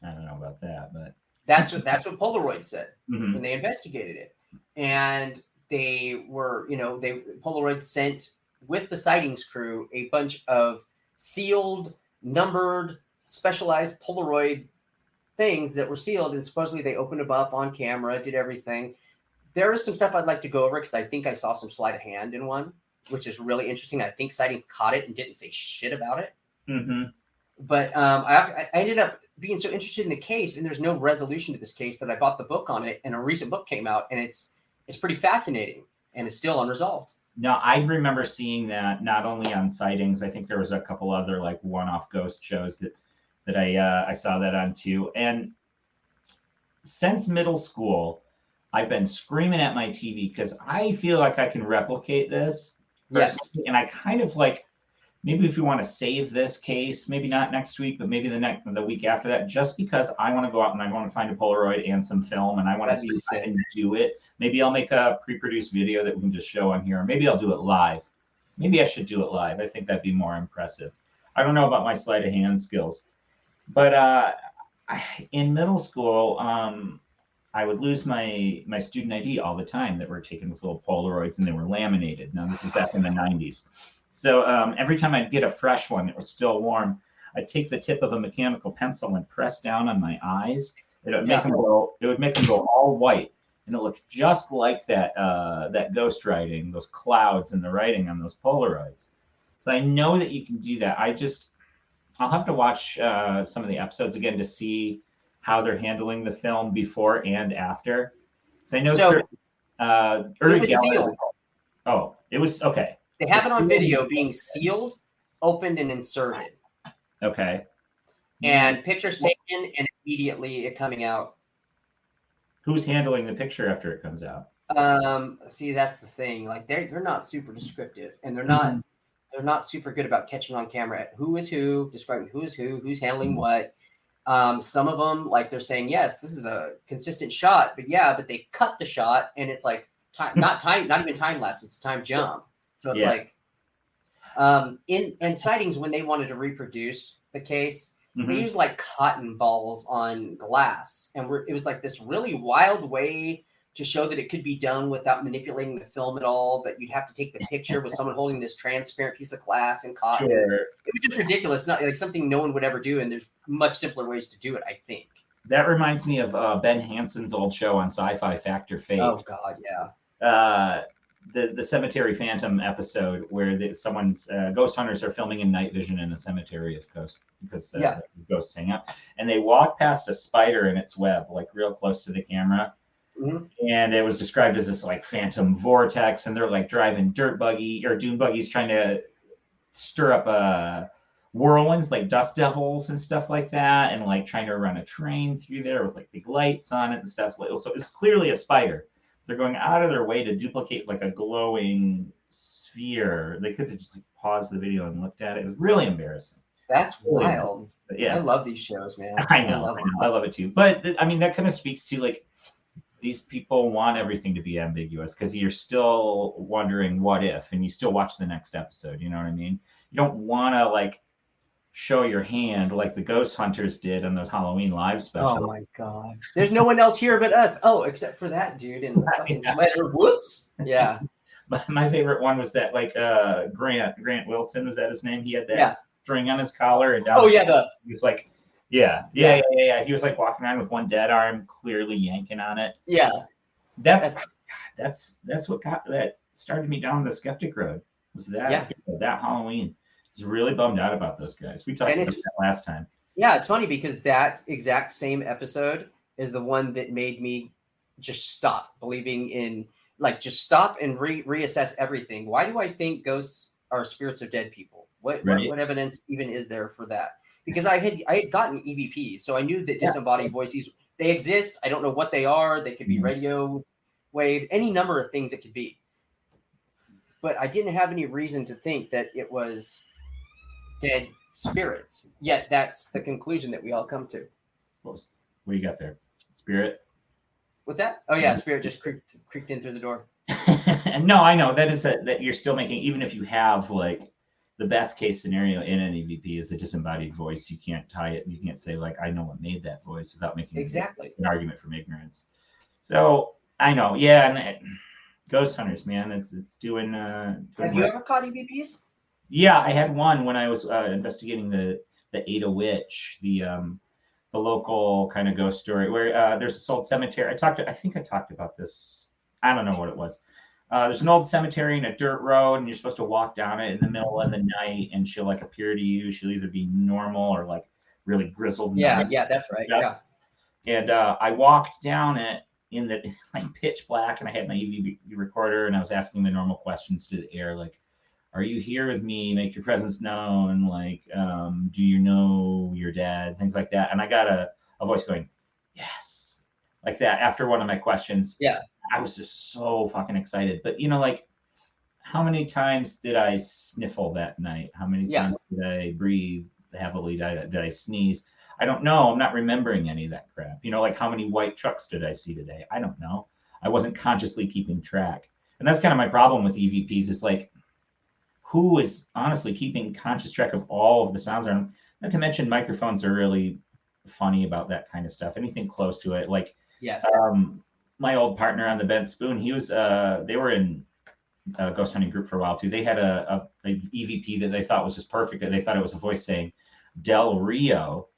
I don't know about that, but that's what Polaroid said mm-hmm. when they investigated it. And they were, Polaroid sent with the sightings crew a bunch of sealed, numbered, specialized Polaroid things that were sealed, and supposedly they opened them up on camera, did everything. There is some stuff I'd like to go over because I think I saw some sleight of hand in one, which is really interesting. I think Sighting caught it and didn't say shit about it. Mm-hmm. But I ended up being so interested in the case, and there's no resolution to this case, that I bought the book on it, and a recent book came out, and it's pretty fascinating, and it's still unresolved. Now, I remember seeing that not only on Sightings. I think there was a couple other like one-off ghost shows that I saw that on too. And since middle school, I've been screaming at my TV because I feel like I can replicate this. Yes. And I kind of like, maybe if you want to save this case, maybe not next week, but maybe the week after that, just because I want to go out and I want to find a Polaroid and some film, and I want to see if I can do it. Maybe I'll make a pre-produced video that we can just show on here. Or maybe I'll do it live. Maybe I should do it live. I think that'd be more impressive. I don't know about my sleight of hand skills, but in middle school, I would lose my student ID all the time that were taken with little Polaroids, and they were laminated. Now, this is back in the 90s. So every time I'd get a fresh one that was still warm, I'd take the tip of a mechanical pencil and press down on my eyes. It would make them go all white, and it looked just like that ghost writing, those clouds and the writing on those Polaroids. So I know that you can do that. I'll have to watch some of the episodes again to see how they're handling the film before and after. So I know it was sealed. Oh, it was okay. They have it on video being sealed, opened, and inserted. Okay. And pictures taken, and immediately it coming out. Who's handling the picture after it comes out? See, that's the thing. Like they're not super descriptive, and they're not super good about catching on camera who is who, describing who is who's handling what. Some of them, like they're saying, yes, this is a consistent shot, but they cut the shot, and it's like not even time lapse, it's time jump. So it's like in Sightings, when they wanted to reproduce the case, they used like cotton balls on glass, and it was like this really wild way to show that it could be done without manipulating the film at all, but you'd have to take the picture with someone holding this transparent piece of glass and cotton. Sure. It was just ridiculous, not like something no one would ever do, and there's much simpler ways to do it, I think. That reminds me of Ben Hansen's old show on Sci-Fi, Fact or Fake. Oh, God, yeah. The Cemetery Phantom episode where someone's ghost hunters are filming in night vision in a cemetery, of course, because ghosts hang out. And they walk past a spider in its web, like real close to the camera. Mm-hmm. And it was described as this like phantom vortex, and they're like driving dune buggies trying to stir up whirlwinds like dust devils and stuff like that, and like trying to run a train through there with like big lights on it and stuff. So it's clearly a spider. They're going out of their way to duplicate like a glowing sphere. They could have just like paused the video and looked at it. It was really embarrassing. That's wild. But, yeah, I love these shows, man. I know. I love it too. But I mean, that kind of speaks to like, these people want everything to be ambiguous because you're still wondering what if, and you still watch the next episode. You know what I mean? You don't want to like show your hand like the ghost hunters did on those Halloween live specials. Oh my God. There's no one else here but us. Oh, except for that dude in the fucking sweater. Whoops. Yeah. But my favorite one was that like Grant Wilson, was that his name? He had that string on his collar and down he was like Yeah. He was like walking around with one dead arm, clearly yanking on it. Yeah. That's what that started me down the skeptic road. Was that Halloween? I was really bummed out about those guys. We talked about that last time. Yeah, it's funny because that exact same episode is the one that made me just stop believing in, like, just stop and reassess everything. Why do I think ghosts are spirits of dead people? What evidence even is there for that? Because I had gotten EVPs, so I knew that disembodied voices, they exist. I don't know what they are. They could be radio wave, any number of things it could be. But I didn't have any reason to think that it was dead spirits. Yet that's the conclusion that we all come to. What do you got there? Spirit? What's that? Oh yeah, spirit just creaked in through the door. No, I know that you're still making, even if you have like the best case scenario in an EVP is a disembodied voice. You can't tie it. You can't say like, I know what made that voice without making an argument from ignorance. So I know. Yeah. And ghost hunters, man, it's doing. Have you ever caught EVPs? Yeah, I had one when I was investigating the Ada Witch, the local kind of ghost story where there's this old cemetery. I think I talked about this. I don't know what it was. There's an old cemetery in a dirt road, and you're supposed to walk down it in the middle of the night, and she'll like appear to you. She'll either be normal or like really grizzled. Yeah, that's right. Yeah. And I walked down it in the like pitch black, and I had my EVP recorder, and I was asking the normal questions to the air, like, "Are you here with me? Make your presence known. Like, do you know you're dead?" Things like that. And I got a voice going, "Yes," like that after one of my questions. Yeah. I was just so fucking excited. But like, how many times did I sniffle that night? How many times did I breathe heavily? Did I sneeze? I don't know. I'm not remembering any of that crap. Like how many white trucks did I see today? I don't know. I wasn't consciously keeping track. And that's kind of my problem with EVPs. Is like, who is honestly keeping conscious track of all of the sounds? Not to mention microphones are really funny about that kind of stuff. Anything close to it. Like, yes. My old partner on the Bent Spoon, he was, they were in a ghost hunting group for a while too. They had a EVP that they thought was just perfect. They thought it was a voice saying Del Rio,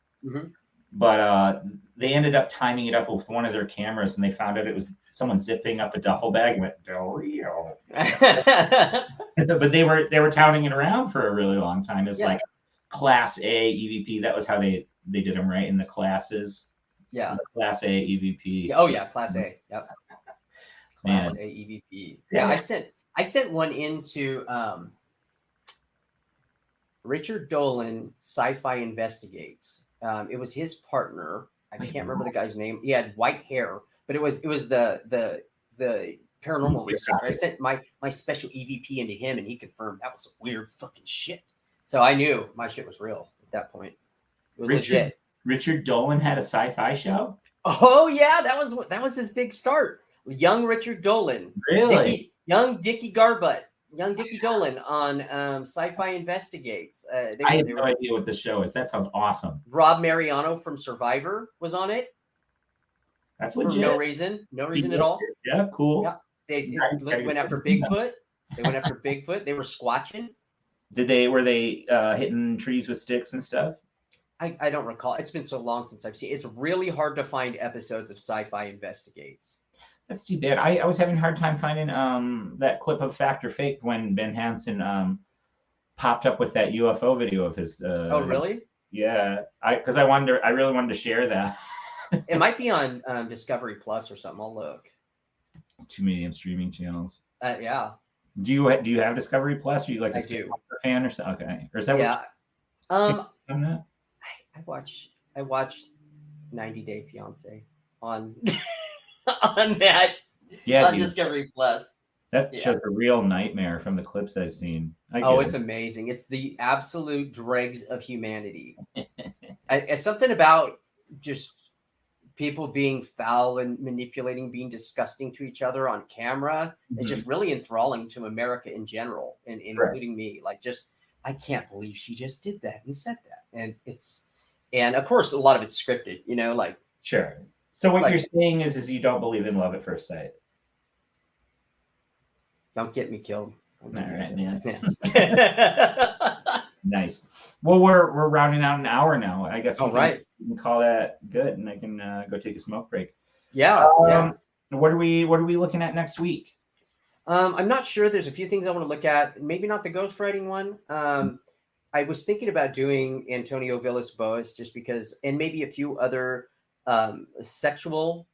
but they ended up timing it up with one of their cameras, and they found out it was someone zipping up a duffel bag and went Del Rio. But they were touting it around for a really long time as like Class A EVP. That was how they did them, right, in the classes. Yeah. Class A EVP. Oh yeah, Class A. Yep. Class A EVP. Yeah, I sent one into Richard Dolan Sci-Fi Investigates. It was his partner. I can't remember the guy's name. He had white hair, but it was the paranormal researcher. I sent my special EVP into him, and he confirmed that was some weird fucking shit. So I knew my shit was real at that point. It was legit. Richard Dolan had a sci-fi show? Oh yeah, that was his big start. Young Richard Dolan. Really? Young Dickie Garbutt. Young Dickie Dolan on Sci-Fi Investigates. I have no idea what this show is. That sounds awesome. Rob Mariano from Survivor was on it. That's legit. For no reason at all. Yeah, cool. Yeah. They went after Bigfoot. They went after Bigfoot. They were squatching. Were they hitting trees with sticks and stuff? I don't recall. It's been so long since I've seen it. It's really hard to find episodes of Sci-Fi Investigates. That's too bad. I was having a hard time finding that clip of Fact or Fake when Ben Hansen popped up with that UFO video of his. Oh, really? Yeah, because I really wanted to share that. It might be on Discovery Plus or something. I'll look. It's too many streaming channels. Yeah. Do you have Discovery Plus? Are you like a fan or something? Okay, or is that what? On that? I watched 90 Day Fiance on on that on Discovery Plus. That show's a real nightmare from the clips I've seen. It's amazing. It's the absolute dregs of humanity. It's something about just people being foul and manipulating, being disgusting to each other on camera. Mm-hmm. It's just really enthralling to America in general, and including me. Like, just, I can't believe she just did that and said that. And of course, a lot of it's scripted, like. Sure. So what you're saying is you don't believe in love at first sight. Don't get me killed. All right, man. Yeah. Nice. Well, we're rounding out an hour now. I guess we can call that good, and I can go take a smoke break. Yeah. What are we looking at next week? I'm not sure. There's a few things I want to look at. Maybe not the ghostwriting one. I was thinking about doing Antonio Villas-Boas just because, and maybe a few other sexual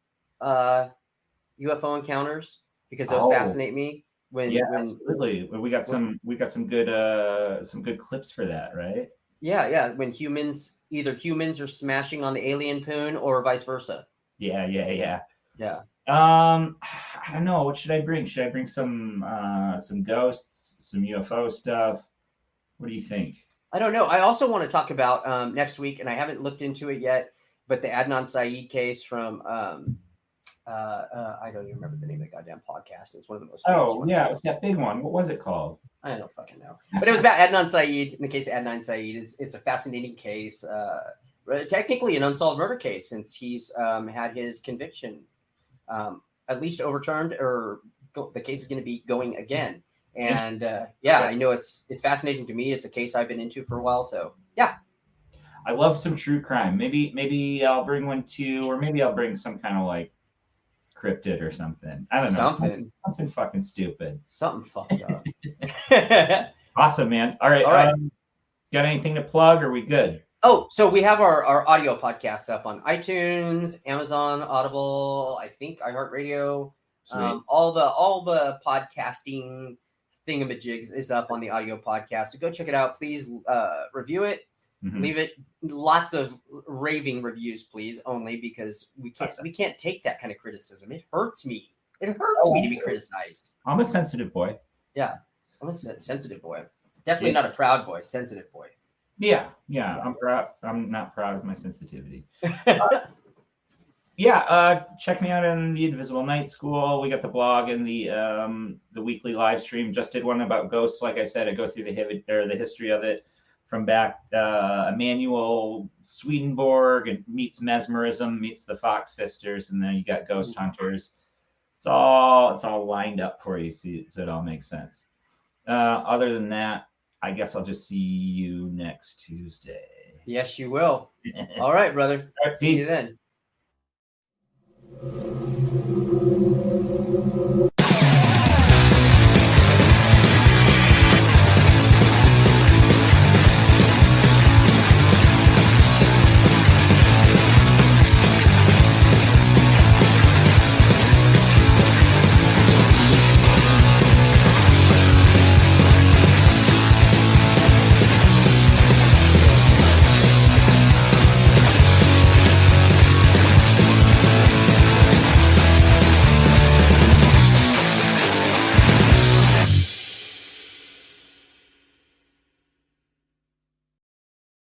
UFO encounters because those fascinate me. Absolutely. We got some good clips for that, right? Yeah. When humans are smashing on the alien poon or vice versa. Yeah. Yeah. I don't know. What should I bring? Should I bring some ghosts, some UFO stuff? What do you think? I don't know. I also want to talk about next week, and I haven't looked into it yet, but the Adnan Syed case from I don't even remember the name of the goddamn podcast. It's one of the most famous ones. Yeah, it was that big one. What was it called? I don't fucking know. But it was about Adnan Syed. In the case of Adnan Syed, it's a fascinating case. Technically an unsolved murder case, since he's had his conviction at least overturned, or the case is going to be going again. And I know it's fascinating to me. It's a case I've been into for a while. So yeah. I love some true crime. Maybe I'll bring one too, or maybe I'll bring some kind of like cryptid or something. I don't know. Something fucking stupid. Something fucked up. Awesome, man. All right. Got anything to plug? Or are we good? Oh, so we have our audio podcasts up on iTunes, Amazon, Audible, I think iHeartRadio. All the podcasting thingamajigs is up on the audio podcast. So go check it out. Please review it. Mm-hmm. Leave it lots of raving reviews, please, only because we can't take that kind of criticism. It hurts me. It hurts me to be criticized. I'm a sensitive boy. Yeah, I'm a sensitive boy. Definitely not a proud boy. Sensitive boy. Yeah. I'm proud. I'm not proud of my sensitivity. Check me out in the Invisible Night School. We got the blog and the weekly live stream. Just did one about ghosts. Like I said, I go through the history of it from back. Emanuel Swedenborg and meets mesmerism, meets the Fox sisters, and then you got ghost hunters. It's all lined up for you, so it all makes sense. Other than that, I guess I'll just see you next Tuesday. Yes, you will. All right, brother. All right, see you then.